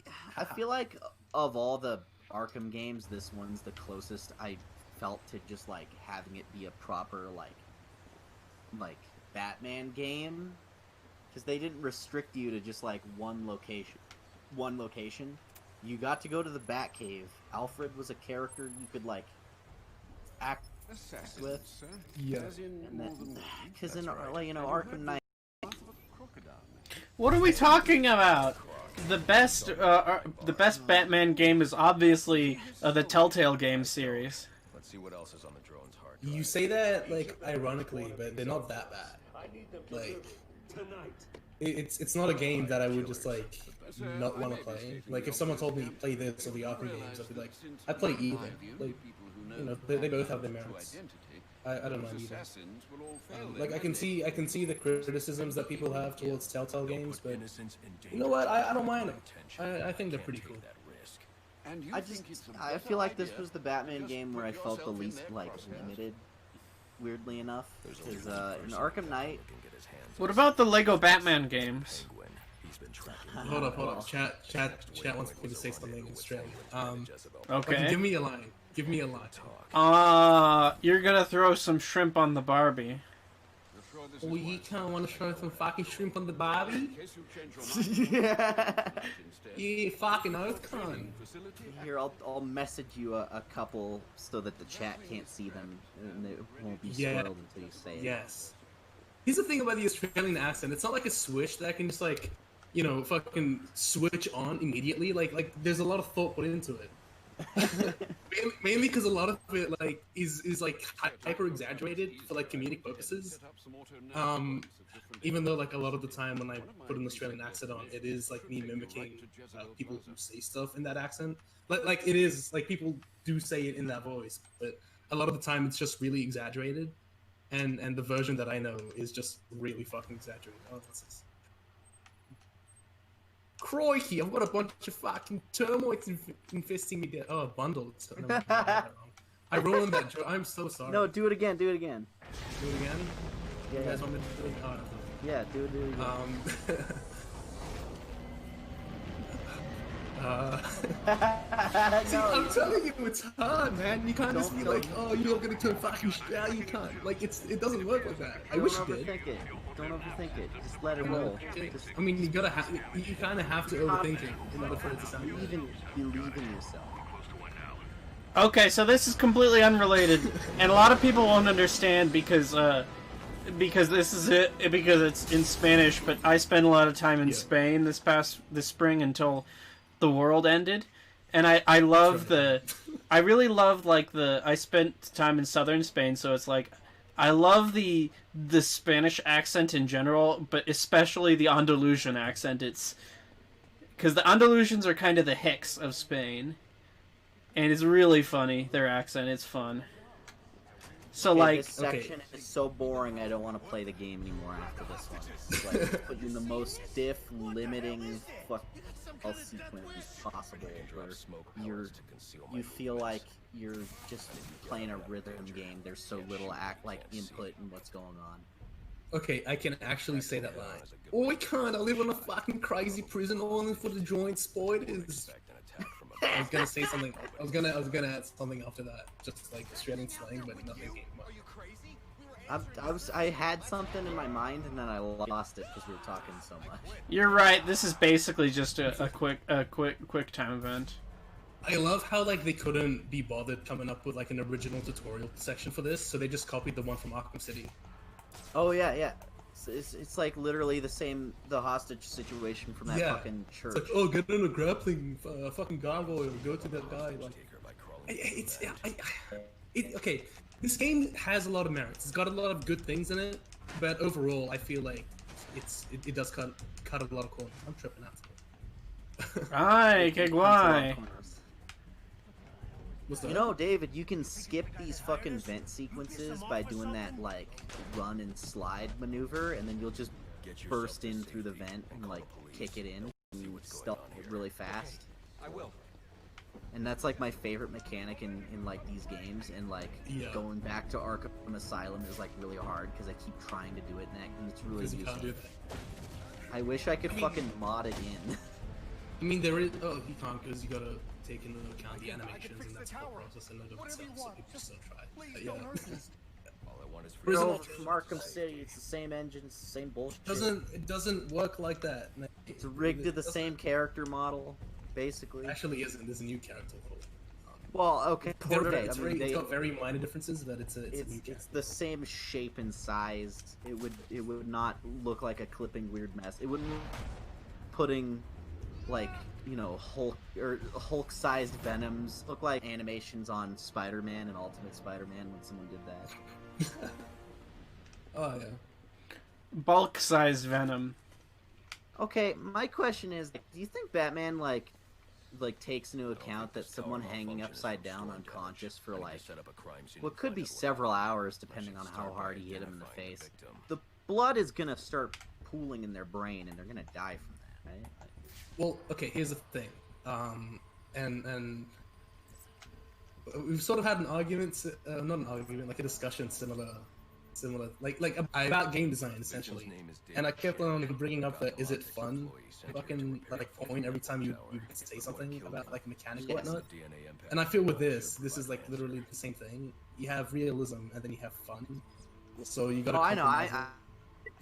[SPEAKER 3] feel like of all the Arkham games, this one's the closest I felt to just like having it be a proper like Batman game, because they didn't restrict you to just like one location. You got to go to the Batcave. Alfred was a character you could like act with.
[SPEAKER 2] Yeah.
[SPEAKER 3] Because in like, you know, Arkham Knight.
[SPEAKER 1] What are we talking about? The best Batman game is obviously the Telltale game series.
[SPEAKER 4] Let's see what else is on the drone's hard.
[SPEAKER 2] You say that like ironically, but they're not that bad. Like, it's not a game that I would just like not want to play. Like, if someone told me play this or the Arkham games, I'd be like, I'd play either. Like, you know, they both have their merits. I don't mind either. Like, I can see the criticisms that people have towards Telltale games, but you know what? I don't mind them. I think they're pretty cool.
[SPEAKER 3] I feel like this was the Batman game where I felt the least like limited. Weirdly enough, because in Arkham Knight.
[SPEAKER 1] What about the Lego Batman games?
[SPEAKER 2] Hold up. Chat wants me to say something in Australian.
[SPEAKER 1] Okay.
[SPEAKER 2] Give me a line.
[SPEAKER 1] You're gonna throw some shrimp on the Barbie.
[SPEAKER 2] Oh, you can't want to throw some fucking shrimp on the Barbie?
[SPEAKER 3] Yeah.
[SPEAKER 2] You fucking oath cunt.
[SPEAKER 3] Here, I'll message you a couple so that the chat can't see them and they won't be spoiled until you say it.
[SPEAKER 2] Yes. Here's the thing about the Australian accent. It's not like a switch that I can just like, you know, fucking switch on immediately. Like there's a lot of thought put into it. Mainly because a lot of it like is like hyper exaggerated for like comedic purposes. Even though like a lot of the time when I put an Australian accent on, it is like me mimicking people who say stuff in that accent. Like it is like people do say it in that voice, but a lot of the time it's just really exaggerated. And the version that I know is just really fucking exaggerated. Oh, what's this? Crikey, I've got a bunch of fucking termites infesting me there. Oh, bundled. So, no, I ruined that joke. I'm so sorry.
[SPEAKER 3] No, do it again.
[SPEAKER 2] Do it again?
[SPEAKER 3] Yeah,
[SPEAKER 2] You guys want me to do it? Oh, no.
[SPEAKER 3] yeah, do it again.
[SPEAKER 2] See, I'm telling you, it's hard, man. You can't just be like, oh, you're gonna turn fucking Australian. You can't. Like, it doesn't work like that. I wish it did.
[SPEAKER 3] Don't overthink it. Just let it roll. Just
[SPEAKER 2] I mean, you kind of have to overthink it in order for it to sound good.
[SPEAKER 3] believe in yourself.
[SPEAKER 1] Okay, so this is completely unrelated, and a lot of people won't understand because it's in Spanish. But I spent a lot of time in Spain this spring until the world ended, and I really love like I spent time in southern Spain, so it's like I love the Spanish accent in general, but especially the Andalusian accent. It's because the Andalusians are kind of the Hicks of Spain, and it's really funny, their accent. It's fun. So like,
[SPEAKER 3] this section is so boring. I don't want to play the game anymore after this one. It's like it's put you in the most stiff, limiting sequence possible, where you feel like you're just playing a rhythm game. There's so little input in what's going on.
[SPEAKER 2] Okay, I can actually say that line. Oh, I can't. I live in a fucking crazy prison only for the joint spiders. I was gonna say something. I was gonna add something after that, just like Australian slang, but nothing came up.
[SPEAKER 3] I had something in my mind and then I lost it because we were talking so much.
[SPEAKER 1] you're right. This is basically just a quick time event.
[SPEAKER 2] I love how like they couldn't be bothered coming up with like an original tutorial section for this, so they just copied the one from Arkham City.
[SPEAKER 3] Oh yeah. It's like literally the hostage situation from that fucking church.
[SPEAKER 2] It's like, oh, get in a grappling fucking gargoyle, go to that guy. Like, okay, this game has a lot of merits. It's got a lot of good things in it, but overall, I feel like it does cut a lot of corners. I'm tripping out.
[SPEAKER 1] Ay, que guay.
[SPEAKER 3] You know, David, you can skip these fucking vent sequences by doing that, like, run and slide maneuver, and then you'll just burst in through the vent and, like, kick it in and stealth really fast.
[SPEAKER 4] I will.
[SPEAKER 3] And that's like my favorite mechanic in like these games, and like going back to Arkham Asylum is like really hard because I keep trying to do it, and it's really
[SPEAKER 2] Because you can't
[SPEAKER 3] useful.
[SPEAKER 2] do that.
[SPEAKER 3] I wish I could fucking mod it in.
[SPEAKER 2] I mean, there is. Oh, you can't because you gotta take into account the animations, and that's the whole process in and of itself. So people just don't try. But yeah.
[SPEAKER 4] All I want is
[SPEAKER 3] You're
[SPEAKER 2] Prison
[SPEAKER 3] over from Arkham City. It's the same engine, it's the same bullshit.
[SPEAKER 2] It doesn't work like that. Man.
[SPEAKER 3] It's rigged to the same character model, basically.
[SPEAKER 2] Actually, isn't. There's a new character model.
[SPEAKER 3] Well, okay.
[SPEAKER 2] It's got very minor differences, but it's a new character.
[SPEAKER 3] It's the same shape and size. It would not look like a clipping weird mess. It wouldn't putting like, you know, Hulk-sized Venoms look like animations on Spider-Man and Ultimate Spider-Man when someone did that.
[SPEAKER 2] Oh yeah.
[SPEAKER 1] Bulk-sized Venom.
[SPEAKER 3] Okay, my question is, do you think Batman like takes into account that someone hanging upside down unconscious for like what could be several hours depending on how hard he hit him in the face? The blood is gonna start pooling in their brain and they're gonna die from that, right?
[SPEAKER 2] Well, okay. Here's the thing, and we've sort of had an argument, not an argument, like a discussion similar, like about game design essentially. And I kept on bringing up that is it fun, fucking like point every time you say something about like mechanic or whatnot. And I feel with this is like literally the same thing. You have realism and then you have fun. So you gotta.
[SPEAKER 3] Oh, I know. I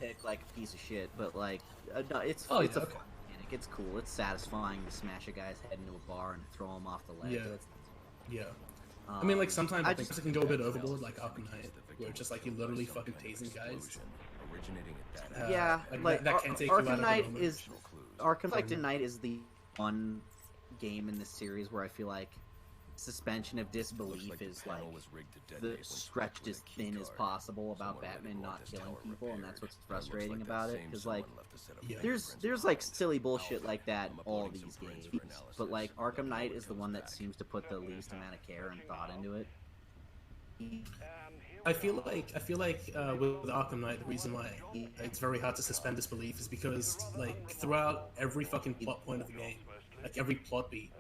[SPEAKER 3] pick like a piece of shit, but like no, it's a fun mechanic. It's cool. It's satisfying to smash a guy's head into a bar and throw him off the ledge.
[SPEAKER 2] Yeah. I mean, like sometimes I think it can go a bit overboard, like Arkham Knight, where it's just like you're literally fucking tasing guys.
[SPEAKER 3] Yeah, like
[SPEAKER 2] that can take you out
[SPEAKER 3] Arkham
[SPEAKER 2] of the
[SPEAKER 3] Knight
[SPEAKER 2] moment.
[SPEAKER 3] is Arkham Knight is the one game in this series where I feel like suspension of disbelief is like stretched as thin as possible about Batman not killing people, and that's what's frustrating about it. Because like, there's like silly bullshit like that in all these games, but like Arkham Knight is the one that seems to put the least amount of care and thought into it.
[SPEAKER 2] I feel like with Arkham Knight, the reason why it's very hard to suspend disbelief is because like throughout every fucking plot point of the game, like every plot beat,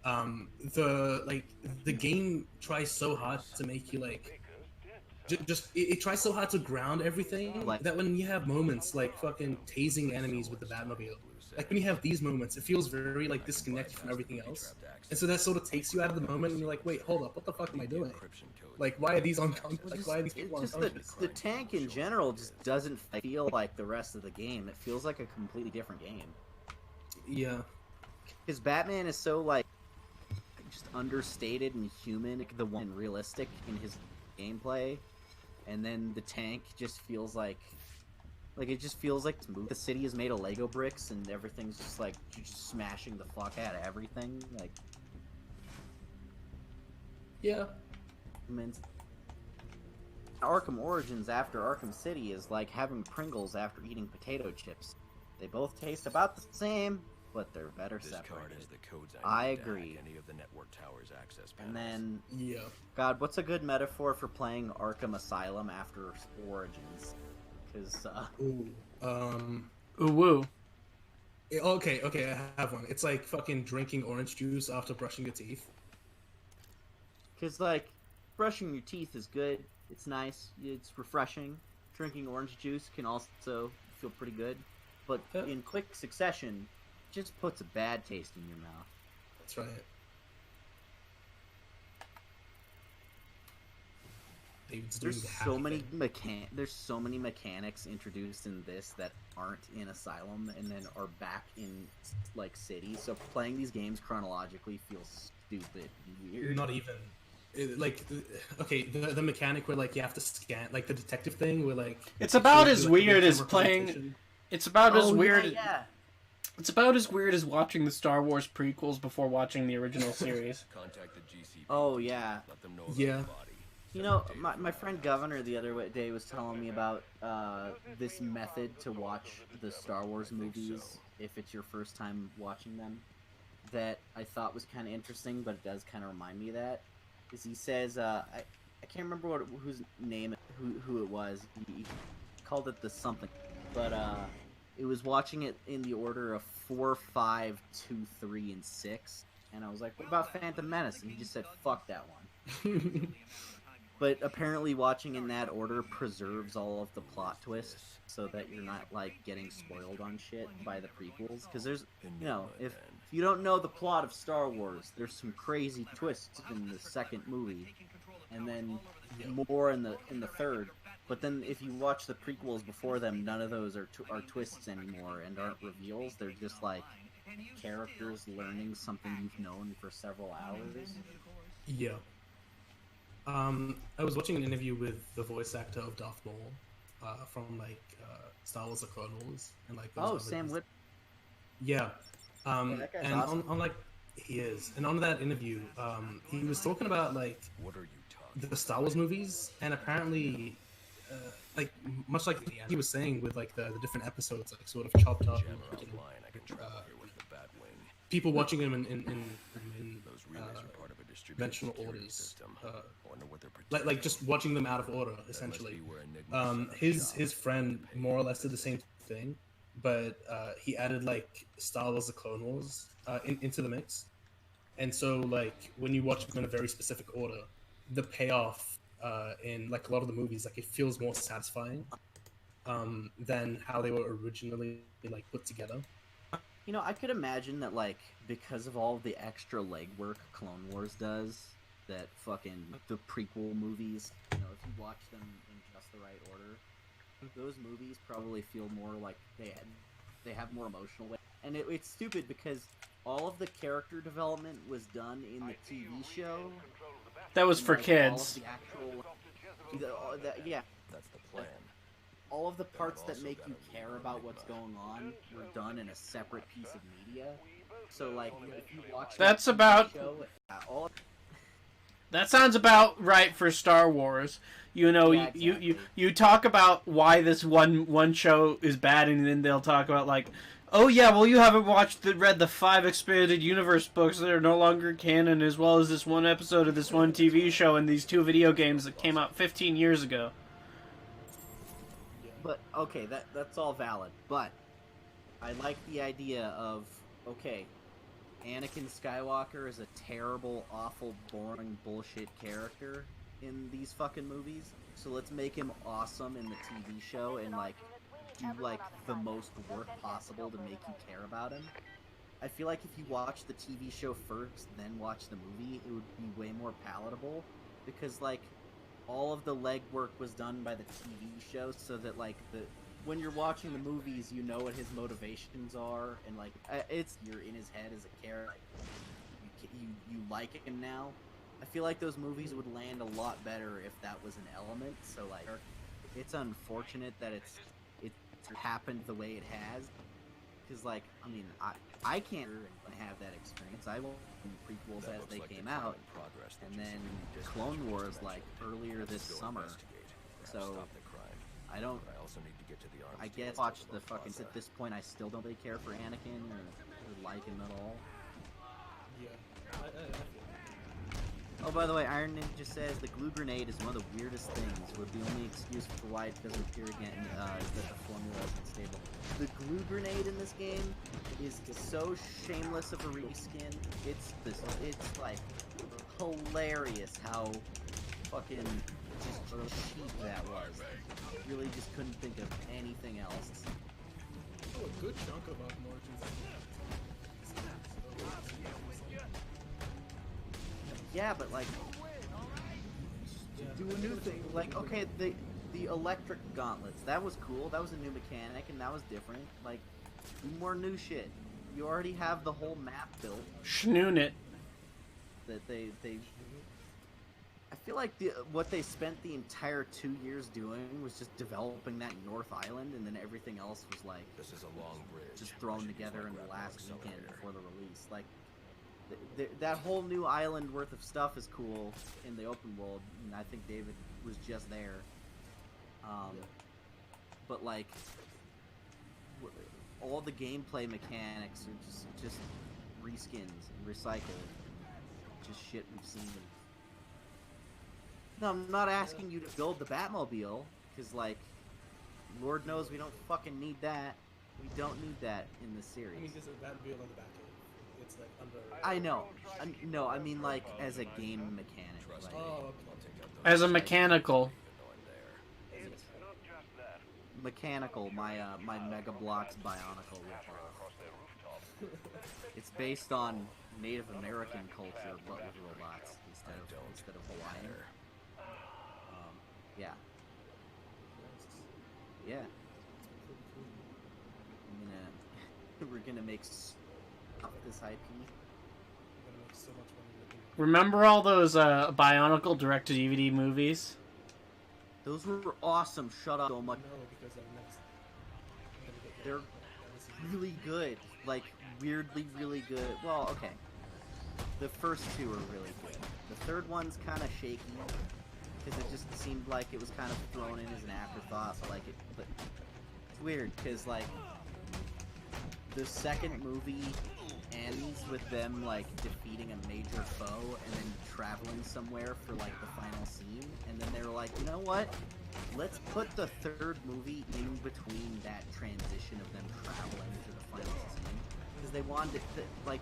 [SPEAKER 2] the game tries so hard to make you like it tries so hard to ground everything that when you have moments like fucking tasing enemies with the Batmobile, like when you have these moments, it feels very like disconnected from everything else, and so that sort of takes you out of the moment, and you're like, wait, hold up, what the fuck am I doing? Like, why are these unconscious? Like, why are these people unconscious?
[SPEAKER 3] The tank in general just doesn't feel like the rest of the game. It feels like a completely different game.
[SPEAKER 2] Yeah.
[SPEAKER 3] Because Batman is so like just understated and human, the one realistic in his gameplay, and then the tank just feels like it just feels like the city is made of Lego bricks and everything's just like just smashing the fuck out of everything. Like,
[SPEAKER 2] yeah.
[SPEAKER 3] I mean, Arkham Origins after Arkham City is like having Pringles after eating potato chips. They both taste about the same, but they're better separated. I agree.
[SPEAKER 4] Any of the network towers access
[SPEAKER 3] and then,
[SPEAKER 2] yeah.
[SPEAKER 3] God, what's a good metaphor for playing Arkham Asylum after Origins? Because,
[SPEAKER 1] Ooh woo.
[SPEAKER 2] Okay, I have one. It's like fucking drinking orange juice after brushing your teeth.
[SPEAKER 3] Because, like, brushing your teeth is good. It's nice. It's refreshing. Drinking orange juice can also feel pretty good. But in quick succession, it just puts a bad taste in your mouth.
[SPEAKER 2] That's right.
[SPEAKER 3] There's so many mechanics introduced in this that aren't in Asylum and then are back in like City. So playing these games chronologically feels stupid and weird.
[SPEAKER 2] Not even. The mechanic where like you have to scan, like the detective thing where like
[SPEAKER 1] it's about as weird as playing. It's about as weird.
[SPEAKER 3] Yeah.
[SPEAKER 1] It's about as weird as watching the Star Wars prequels before watching the original series.
[SPEAKER 4] Contact the GCP.
[SPEAKER 3] Oh yeah.
[SPEAKER 4] Let them know
[SPEAKER 2] yeah.
[SPEAKER 3] You know, my friend Governor the other day was telling me about this method to watch the Star Wars movies if it's your first time watching them that I thought was kind of interesting, but it does kind of remind me of that. Is he says, I can't remember whose name, who it was. He called it the something, but it was watching it in the order of 4, 5, 2, 3, and 6. And I was like, what about Phantom Menace? And he just said, fuck that one. But apparently watching in that order preserves all of the plot twists so that you're not, like, getting spoiled on shit by the prequels. Because there's, you know, if you don't know the plot of Star Wars, there's some crazy twists in the second movie. And then more in the third. But then if you watch the prequels before them, none of those are twists anymore and aren't reveals. They're just, like, characters learning something you've known for several hours.
[SPEAKER 2] Yeah. I was watching an interview with the voice actor of Darth Maul from like Star Wars: The Clone Wars and like those
[SPEAKER 3] Sam Whit.
[SPEAKER 2] Yeah.
[SPEAKER 3] that guy's
[SPEAKER 2] And
[SPEAKER 3] awesome.
[SPEAKER 2] on like he is, and on that interview, he was talking about like
[SPEAKER 4] What are you talking
[SPEAKER 2] the Star Wars movies, and apparently, like much like he was saying with like the different episodes, like sort of chopped up.
[SPEAKER 4] Jammer
[SPEAKER 2] And,
[SPEAKER 4] offline. I can travel here with the Batwing.
[SPEAKER 2] people watching him in
[SPEAKER 4] Those relays are part of a distributed
[SPEAKER 2] conventional
[SPEAKER 4] security
[SPEAKER 2] orders,
[SPEAKER 4] system. I wonder what they're
[SPEAKER 2] like just watching them out of order,
[SPEAKER 4] That must
[SPEAKER 2] essentially.
[SPEAKER 4] be where Enigma set up
[SPEAKER 2] His
[SPEAKER 4] shop.
[SPEAKER 2] his friend more or less did the same thing, but he added like Star Wars: The Clone Wars into the mix, and so like when you watch them in a very specific order, the payoff in like a lot of the movies, like it feels more satisfying than how they were originally like put together.
[SPEAKER 3] You know, I could imagine that, like, because of all the extra legwork Clone Wars does, that fucking the prequel movies, you know, if you watch them in just the right order, those movies probably feel more like they have more emotional weight. And it's stupid because all of the character development was done in the TV show.
[SPEAKER 1] That was
[SPEAKER 3] and,
[SPEAKER 1] for
[SPEAKER 3] like,
[SPEAKER 1] kids.
[SPEAKER 3] All of the actual, yeah,
[SPEAKER 4] That's the plan.
[SPEAKER 3] all of the parts that make you care about what's going on were done in a separate piece of media. So, like, if you watch
[SPEAKER 1] That's
[SPEAKER 3] that TV
[SPEAKER 1] about-
[SPEAKER 3] show, all
[SPEAKER 1] That sounds about right for Star Wars. You know,
[SPEAKER 3] Yeah,
[SPEAKER 1] you
[SPEAKER 3] exactly.
[SPEAKER 1] you talk about why this one show is bad, and then they'll talk about like, oh yeah, well you haven't read the 5 expanded universe books that are no longer canon, as well as this one episode of this one TV show and these 2 video games that came out 15 years ago.
[SPEAKER 3] But okay, that's all valid. But I like the idea of, okay, Anakin Skywalker is a terrible, awful, boring bullshit character in these fucking movies. So let's make him awesome in the TV show and like do like the most work possible to make you care about him. I feel like if you watch the TV show first, then watch the movie, it would be way more palatable because like all of the legwork was done by the TV show, so that like when you're watching the movies, you know what his motivations are, and like you're in his head as a character. You like him now. I feel like those movies would land a lot better if that was an element. So like, it's unfortunate that it's happened the way it has, because like I mean I can't have that experience. I won't prequels
[SPEAKER 4] That
[SPEAKER 3] as
[SPEAKER 4] looks
[SPEAKER 3] they
[SPEAKER 4] like the
[SPEAKER 3] came
[SPEAKER 4] crime
[SPEAKER 3] out.
[SPEAKER 4] in progress that
[SPEAKER 3] And
[SPEAKER 4] you
[SPEAKER 3] then
[SPEAKER 4] just
[SPEAKER 3] Clone
[SPEAKER 4] mentioned.
[SPEAKER 3] Wars, like, earlier this
[SPEAKER 4] Let's go
[SPEAKER 3] summer.
[SPEAKER 4] investigate. Perhaps
[SPEAKER 3] So,
[SPEAKER 4] stop the crime.
[SPEAKER 3] I don't.
[SPEAKER 4] But I also need to get to the arms
[SPEAKER 3] I
[SPEAKER 4] dealers
[SPEAKER 3] guess watch
[SPEAKER 4] at
[SPEAKER 3] the
[SPEAKER 4] La
[SPEAKER 3] fucking.
[SPEAKER 4] Plaza.
[SPEAKER 3] At this point, I still don't really care for Anakin or like him at all.
[SPEAKER 2] Yeah. I feel it.
[SPEAKER 3] Oh, by the way, Iron Ninja says the glue grenade is one of the weirdest things. Where the only excuse for why it doesn't appear again is that the formula isn't stable. The glue grenade in this game is so shameless of a reskin. It's like hilarious how fucking just cheap that was. I really just couldn't think of anything else.
[SPEAKER 2] Oh, a good chunk of Arkham Origins.
[SPEAKER 3] Yeah, but like, do a new thing. Like, okay, the electric gauntlets, that was cool. That was a new mechanic, and that was different. Like, do more new shit. You already have the whole map built.
[SPEAKER 1] Schnoon it.
[SPEAKER 3] That they. I feel like what they spent the entire 2 years doing was just developing that North Island, and then everything else was like
[SPEAKER 4] This is a long bridge.
[SPEAKER 3] just
[SPEAKER 4] I
[SPEAKER 3] thrown
[SPEAKER 4] should use
[SPEAKER 3] together
[SPEAKER 4] my
[SPEAKER 3] in the
[SPEAKER 4] grappling
[SPEAKER 3] last weekend
[SPEAKER 4] accelerator.
[SPEAKER 3] before the release. Like, that whole new island worth of stuff is cool in the open world, and I think David was just there. But like, all the gameplay mechanics are just reskins and recycled, just shit we've seen. No, I'm not asking you to build the Batmobile, because like, Lord knows we don't fucking need that. We don't need that in the series.
[SPEAKER 2] I mean, there's a Batmobile on the back it's like under.
[SPEAKER 3] I know. No, I mean like as a game mechanic. Like,
[SPEAKER 2] Oh,
[SPEAKER 1] As a mechanical.
[SPEAKER 3] mechanical. My Mega Bloks Bionicle ripoff. It's based on Native American culture, but with robots instead of Hawaiian. Yeah. Yeah. We're gonna make off this IP.
[SPEAKER 2] gonna make so much money.
[SPEAKER 1] Remember all those Bionicle direct-to-DVD movies?
[SPEAKER 3] Those were awesome. Shut up so much.
[SPEAKER 2] No, because
[SPEAKER 3] They're really good. Like, weirdly really good. Well, okay. The first two are really good. The third one's kind of shaky. Because it just seemed like it was kind of thrown in as an afterthought. But it's weird, because, like, the second movie ends with them, like, defeating a major foe and then traveling somewhere for, like, the final scene. And then they were like, you know what? Let's put the third movie in between that transition of them traveling to the final scene. Because they wanted to, like,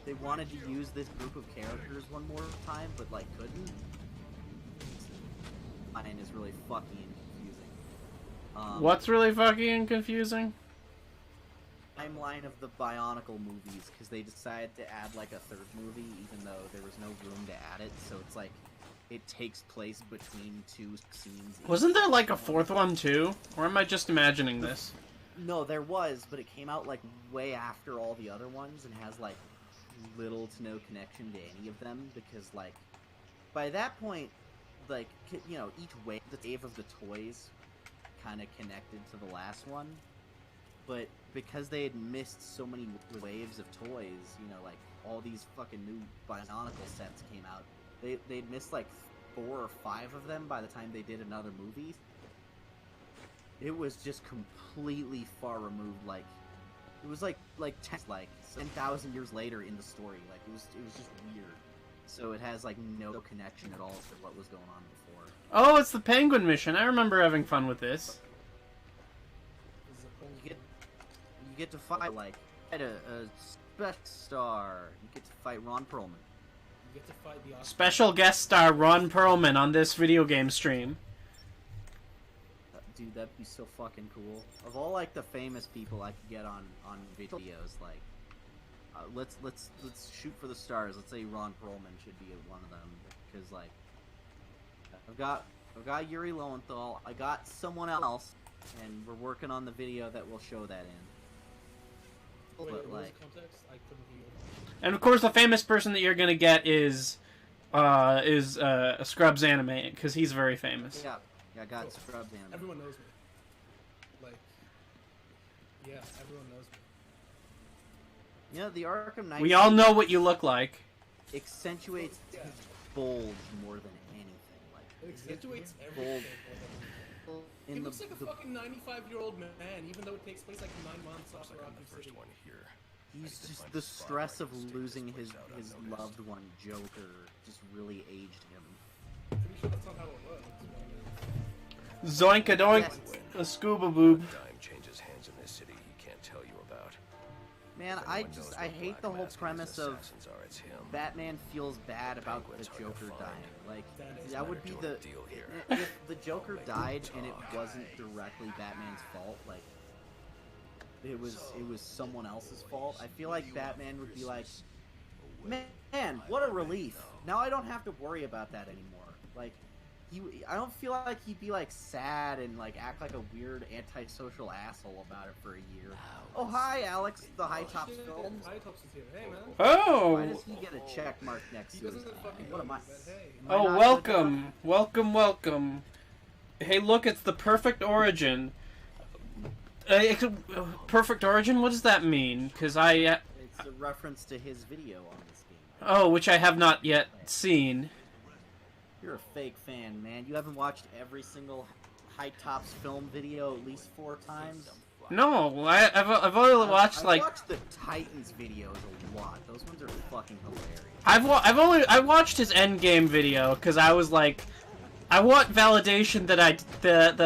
[SPEAKER 3] they wanted to use this group of characters one more time, but, like, couldn't. Mine is really fucking confusing.
[SPEAKER 1] What's really fucking confusing?
[SPEAKER 3] Timeline of the Bionicle movies, because they decided to add like a third movie even though there was no room to add it, so it's like it takes place between two scenes.
[SPEAKER 1] Wasn't there like a fourth one too? Or am I just imagining this?
[SPEAKER 3] No, there was, but it came out like way after all the other ones and has like little to no connection to any of them, because like by that point, like, you know, each wave, the wave of the toys kind of connected to the last one. But because they had missed so many waves of toys, you know, like, all these fucking new Bionicle sets came out, they'd missed, like, 4 or 5 of them by the time they did another movie. It was just completely far removed, like, it was like 10,000 years later in the story, like, it was just weird. So it has, like, no connection at all to what was going on before.
[SPEAKER 1] Oh, it's the Penguin mission. I remember having fun with this.
[SPEAKER 3] You get to fight, like, a special star. You get to fight Ron Perlman.
[SPEAKER 2] You get to fight the Oscar.
[SPEAKER 1] Special guest star Ron Perlman on this video game stream.
[SPEAKER 3] Dude, that'd be so fucking cool. Of all, like, the famous people I could get on videos, like, let's shoot for the stars. Let's say Ron Perlman should be one of them, because, like, I've got Yuri Lowenthal, I got someone else, and we're working on the video that will show that in.
[SPEAKER 2] Wait,
[SPEAKER 3] But,
[SPEAKER 2] what was
[SPEAKER 3] like,
[SPEAKER 2] the context? I couldn't hear you.
[SPEAKER 1] And of course, the famous person that you're gonna get is a Scrubs anime, because he's very famous.
[SPEAKER 3] yeah, I got Scrubs anime.
[SPEAKER 2] Everyone knows me. Like, yeah, everyone knows me.
[SPEAKER 3] You know, the Arkham Knight
[SPEAKER 1] We all know what you look like.
[SPEAKER 3] accentuates
[SPEAKER 2] Yeah.
[SPEAKER 3] his bulge more than anything. Like,
[SPEAKER 2] It accentuates
[SPEAKER 3] bulge
[SPEAKER 2] everything.
[SPEAKER 3] in
[SPEAKER 2] He
[SPEAKER 3] the,
[SPEAKER 2] looks like a fucking 95-year-old man, even though it takes place like 9 months
[SPEAKER 4] Looks
[SPEAKER 2] after
[SPEAKER 4] like I'm
[SPEAKER 2] Arkham
[SPEAKER 4] the first
[SPEAKER 2] City.
[SPEAKER 4] one here.
[SPEAKER 3] he's just the stress of losing his loved one, Joker, just really aged him.
[SPEAKER 2] Pretty sure that's not how it works.
[SPEAKER 1] Zoinkadoink, a scuba boob.
[SPEAKER 4] Dime changes hands in this city he can't tell you about.
[SPEAKER 3] Man,
[SPEAKER 4] If
[SPEAKER 3] I
[SPEAKER 4] anyone knows
[SPEAKER 3] hate
[SPEAKER 4] what
[SPEAKER 3] the
[SPEAKER 4] Black
[SPEAKER 3] whole
[SPEAKER 4] Mask and his
[SPEAKER 3] premise of
[SPEAKER 4] assassins are, it's him.
[SPEAKER 3] Batman feels bad about the
[SPEAKER 4] Penguin's hard to
[SPEAKER 3] Joker
[SPEAKER 4] find.
[SPEAKER 3] dying. Like,
[SPEAKER 2] That
[SPEAKER 3] that would be the...
[SPEAKER 4] deal here.
[SPEAKER 3] If the Joker died and it wasn't directly Batman's fault, like, it was someone else's fault, I feel like Batman would be like, man, what a relief. Now I don't have to worry about that anymore. Like, I don't feel like he'd be, like, sad and, like, act like a weird antisocial asshole about it for a year. Oh, hi, Alex, the High Tops
[SPEAKER 2] Shit,
[SPEAKER 3] Films.
[SPEAKER 2] High Tops is here. Hey, man.
[SPEAKER 3] Why
[SPEAKER 1] Oh!
[SPEAKER 3] does he get a check mark next
[SPEAKER 2] He
[SPEAKER 3] to his
[SPEAKER 2] doesn't
[SPEAKER 3] name?
[SPEAKER 2] fucking
[SPEAKER 3] What
[SPEAKER 2] know
[SPEAKER 3] am I?
[SPEAKER 2] me, but hey.
[SPEAKER 3] Am I
[SPEAKER 1] Oh,
[SPEAKER 3] not
[SPEAKER 1] welcome. Welcome, welcome. Hey, look, it's the Perfect Origin. Perfect Origin? What does that mean? Because
[SPEAKER 3] It's a reference to his video on this game.
[SPEAKER 1] Oh, which I have not yet seen.
[SPEAKER 3] You're a fake fan, man. You haven't watched every single High Tops film video at least 4 times?
[SPEAKER 1] No, I've only watched,
[SPEAKER 3] I've
[SPEAKER 1] like...
[SPEAKER 3] watched the Titans videos a lot. Those ones are fucking hilarious.
[SPEAKER 1] I watched his Endgame video, because I was like... I want validation that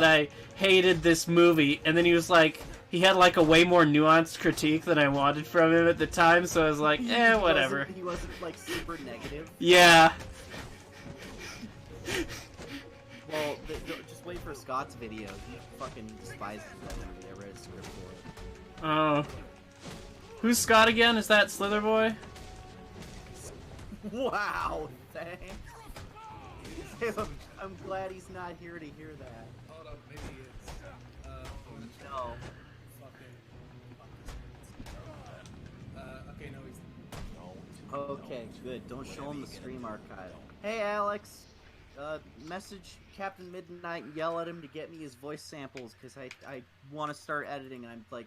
[SPEAKER 1] I hated this movie, and then he was like, he had like a way more nuanced critique than I wanted from him at the time, so I was like, whatever.
[SPEAKER 3] He wasn't like super negative.
[SPEAKER 1] Yeah.
[SPEAKER 3] Well, just wait for Scott's video. He fucking despises that movie. I read a script for it.
[SPEAKER 1] Oh. Who's Scott again? Is that Slither Boy?
[SPEAKER 3] Wow, thanks. I'm glad he's not here to hear that.
[SPEAKER 2] Hold up, maybe it's
[SPEAKER 3] No.
[SPEAKER 2] Okay, no, he's
[SPEAKER 3] Okay, good. Don't show him the stream archive. Hey, Alex. Message Captain Midnight and yell at him to get me his voice samples, because I want to start editing, and I'm like,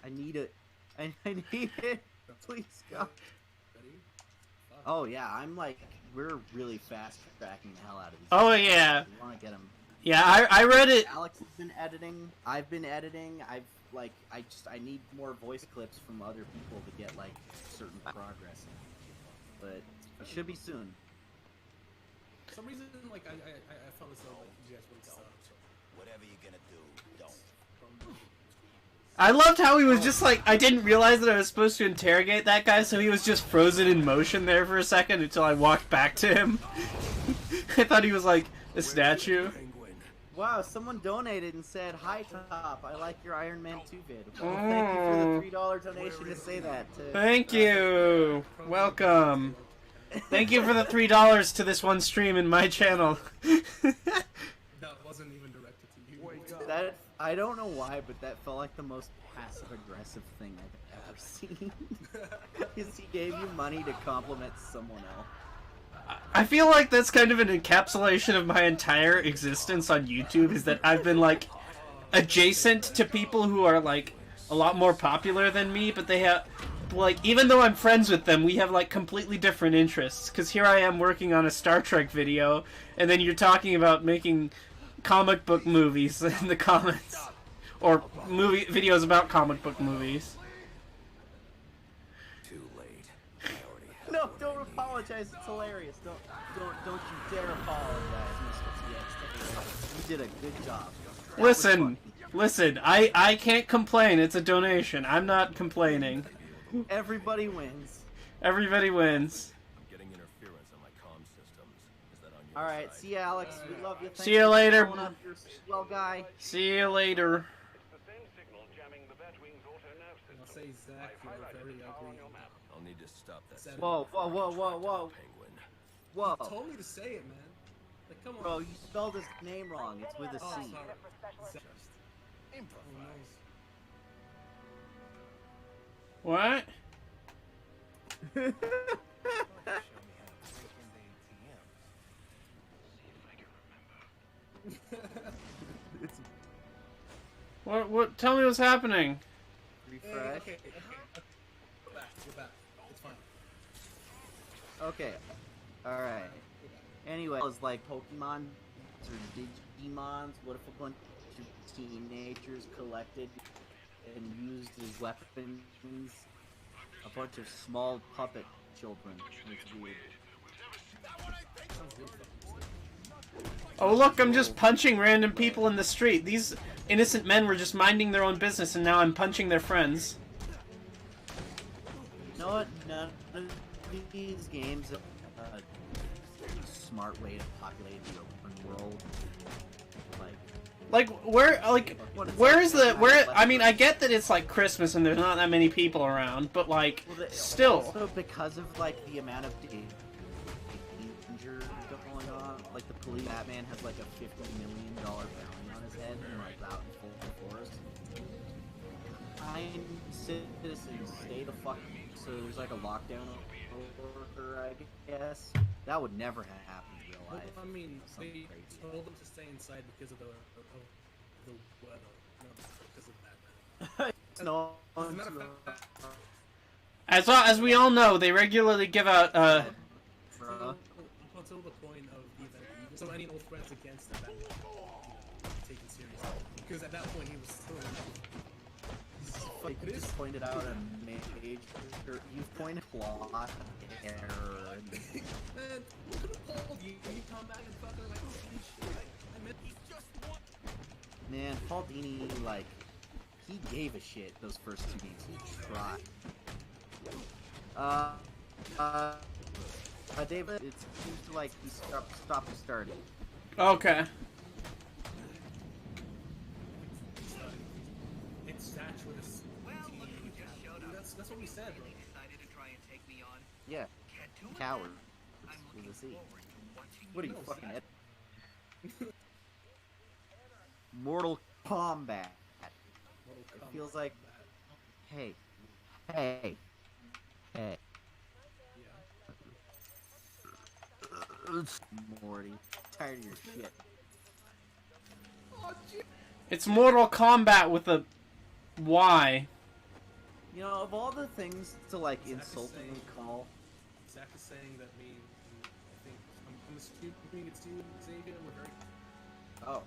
[SPEAKER 3] I need it. I need it. Please, go. Oh, yeah, I'm like, we're really fast tracking the hell out of these.
[SPEAKER 1] Oh, yeah.
[SPEAKER 3] We want to get them.
[SPEAKER 1] Yeah, I read it.
[SPEAKER 3] Alex has been editing. I've been editing. I need more voice clips from other people to get, like, certain progress. But it should be soon.
[SPEAKER 2] for some reason, like, I felt as though, like, you guys would stop.
[SPEAKER 5] Whatever you're gonna do, don't.
[SPEAKER 1] I loved how he was just like, I didn't realize that I was supposed to interrogate that guy, so he was just frozen in motion there for a second until I walked back to him. I thought he was like a statue.
[SPEAKER 3] Wow, someone donated and said, "Hi Top, I like your Iron Man 2 vid." Well, thank you for the $3 donation to say that.
[SPEAKER 1] Thank you. Welcome. Thank you for the $3 to this one stream in my channel.
[SPEAKER 2] That wasn't even directed to you.
[SPEAKER 3] That I don't know why, but that felt like the most passive-aggressive thing I've ever seen. Because he gave you money to compliment someone else.
[SPEAKER 1] I feel like that's kind of an encapsulation of my entire existence on YouTube, is that I've been like adjacent to people who are like a lot more popular than me, but they have like, even though I'm friends with them, we have like completely different interests. Because here I am working on a Star Trek video, and then you're talking about making comic book movies in the comments, or movie videos about comic book movies.
[SPEAKER 4] Too late. I already have
[SPEAKER 3] No,
[SPEAKER 4] what I
[SPEAKER 3] don't
[SPEAKER 4] need.
[SPEAKER 3] apologize. It's hilarious. Don't you dare apologize, Mr. TXT. You did a good job. That was
[SPEAKER 1] Listen, I can't complain. It's a donation. I'm not complaining.
[SPEAKER 3] funny. Everybody wins.
[SPEAKER 1] Everybody wins.
[SPEAKER 4] Getting interference on my comm systems. Is that on your
[SPEAKER 3] All right,
[SPEAKER 4] side?
[SPEAKER 3] see ya, Alex. We love you. Thanks
[SPEAKER 1] See you
[SPEAKER 3] for
[SPEAKER 1] later.
[SPEAKER 3] showing up. You're a swell guy.
[SPEAKER 1] See you later.
[SPEAKER 2] I'll say, Zach, you're very ugly.
[SPEAKER 4] I'll need to stop that.
[SPEAKER 2] Said-
[SPEAKER 3] Whoa, whoa, whoa, whoa, whoa,
[SPEAKER 4] Penguin.
[SPEAKER 3] whoa.
[SPEAKER 2] You told me to say it, man. Like, come on.
[SPEAKER 3] Bro, you spelled his name wrong. It's with a
[SPEAKER 2] Oh,
[SPEAKER 3] C.
[SPEAKER 2] sorry. Zach. Oh,
[SPEAKER 1] What? What? Tell me what's happening.
[SPEAKER 3] Refresh.
[SPEAKER 2] Okay. Go back. It's fine.
[SPEAKER 3] Okay. Alright. Anyway, it's like Pokemon or Digimons. What if a bunch of teenagers collected and used as weapons a bunch of small puppet children? It's weird.
[SPEAKER 1] Oh look, I'm just punching random people in the street. These innocent men were just minding their own business, and now I'm punching their friends.
[SPEAKER 3] You know what? None of these games have a smart way to populate the open world.
[SPEAKER 1] Like where I mean, I get that it's like Christmas and there's not that many people around, but like still.
[SPEAKER 3] Also because of like the amount of danger going on, like the police, Batman has like a $50 million bounty on his head and like out in full force. Kind citizens stay the fuck. So there's like a lockdown order, I guess. That would never happen in real life.
[SPEAKER 2] Well, I mean,
[SPEAKER 3] Something
[SPEAKER 2] they
[SPEAKER 3] crazy.
[SPEAKER 2] told them to stay inside because of the weather, not because of Batman.
[SPEAKER 3] No.
[SPEAKER 2] As a matter of fact,
[SPEAKER 1] As we all know, they regularly give out
[SPEAKER 3] Bruh.
[SPEAKER 2] until the point of the event, so any old threats against the Batman taken seriously. Because at that point, he was still
[SPEAKER 3] Like you just pointed out a major. You've pointed plot error.
[SPEAKER 2] Man, Paul, you come back and fucking like, oh shit, I meant
[SPEAKER 3] Man, Paul Dini, like, he gave a shit those first 2 games. He tried. David, it seems to like he stopped starting.
[SPEAKER 1] Okay.
[SPEAKER 2] It's saturated.
[SPEAKER 6] Well, look who just showed up.
[SPEAKER 2] That's what we said, bro.
[SPEAKER 6] Decided to try and take me on.
[SPEAKER 3] Yeah,
[SPEAKER 6] Can't do it.
[SPEAKER 3] coward.
[SPEAKER 6] I'm
[SPEAKER 3] With
[SPEAKER 6] looking
[SPEAKER 3] a C.
[SPEAKER 6] forward to watching
[SPEAKER 3] What are you
[SPEAKER 2] No,
[SPEAKER 3] fucking
[SPEAKER 2] Zach.
[SPEAKER 3] at? Mortal Kombat.
[SPEAKER 2] Mortal
[SPEAKER 3] It
[SPEAKER 2] Kombat.
[SPEAKER 3] feels like, hey, hey.
[SPEAKER 2] Yeah.
[SPEAKER 3] Morty, tired of your shit.
[SPEAKER 1] It's Mortal Kombat with a Y.
[SPEAKER 3] You know, of all the things to like
[SPEAKER 2] Zach is
[SPEAKER 3] insult
[SPEAKER 2] saying-
[SPEAKER 3] and call,
[SPEAKER 2] Zach is saying that me, I think I'm assuming it's you, Xavier. We're very.
[SPEAKER 3] oh,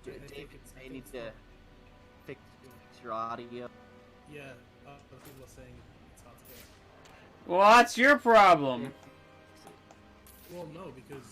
[SPEAKER 2] I think it's.
[SPEAKER 3] I need to fix your audio.
[SPEAKER 2] Yeah. Other people are saying it's hard to get.
[SPEAKER 1] Well, that's your problem.
[SPEAKER 2] Well, no, because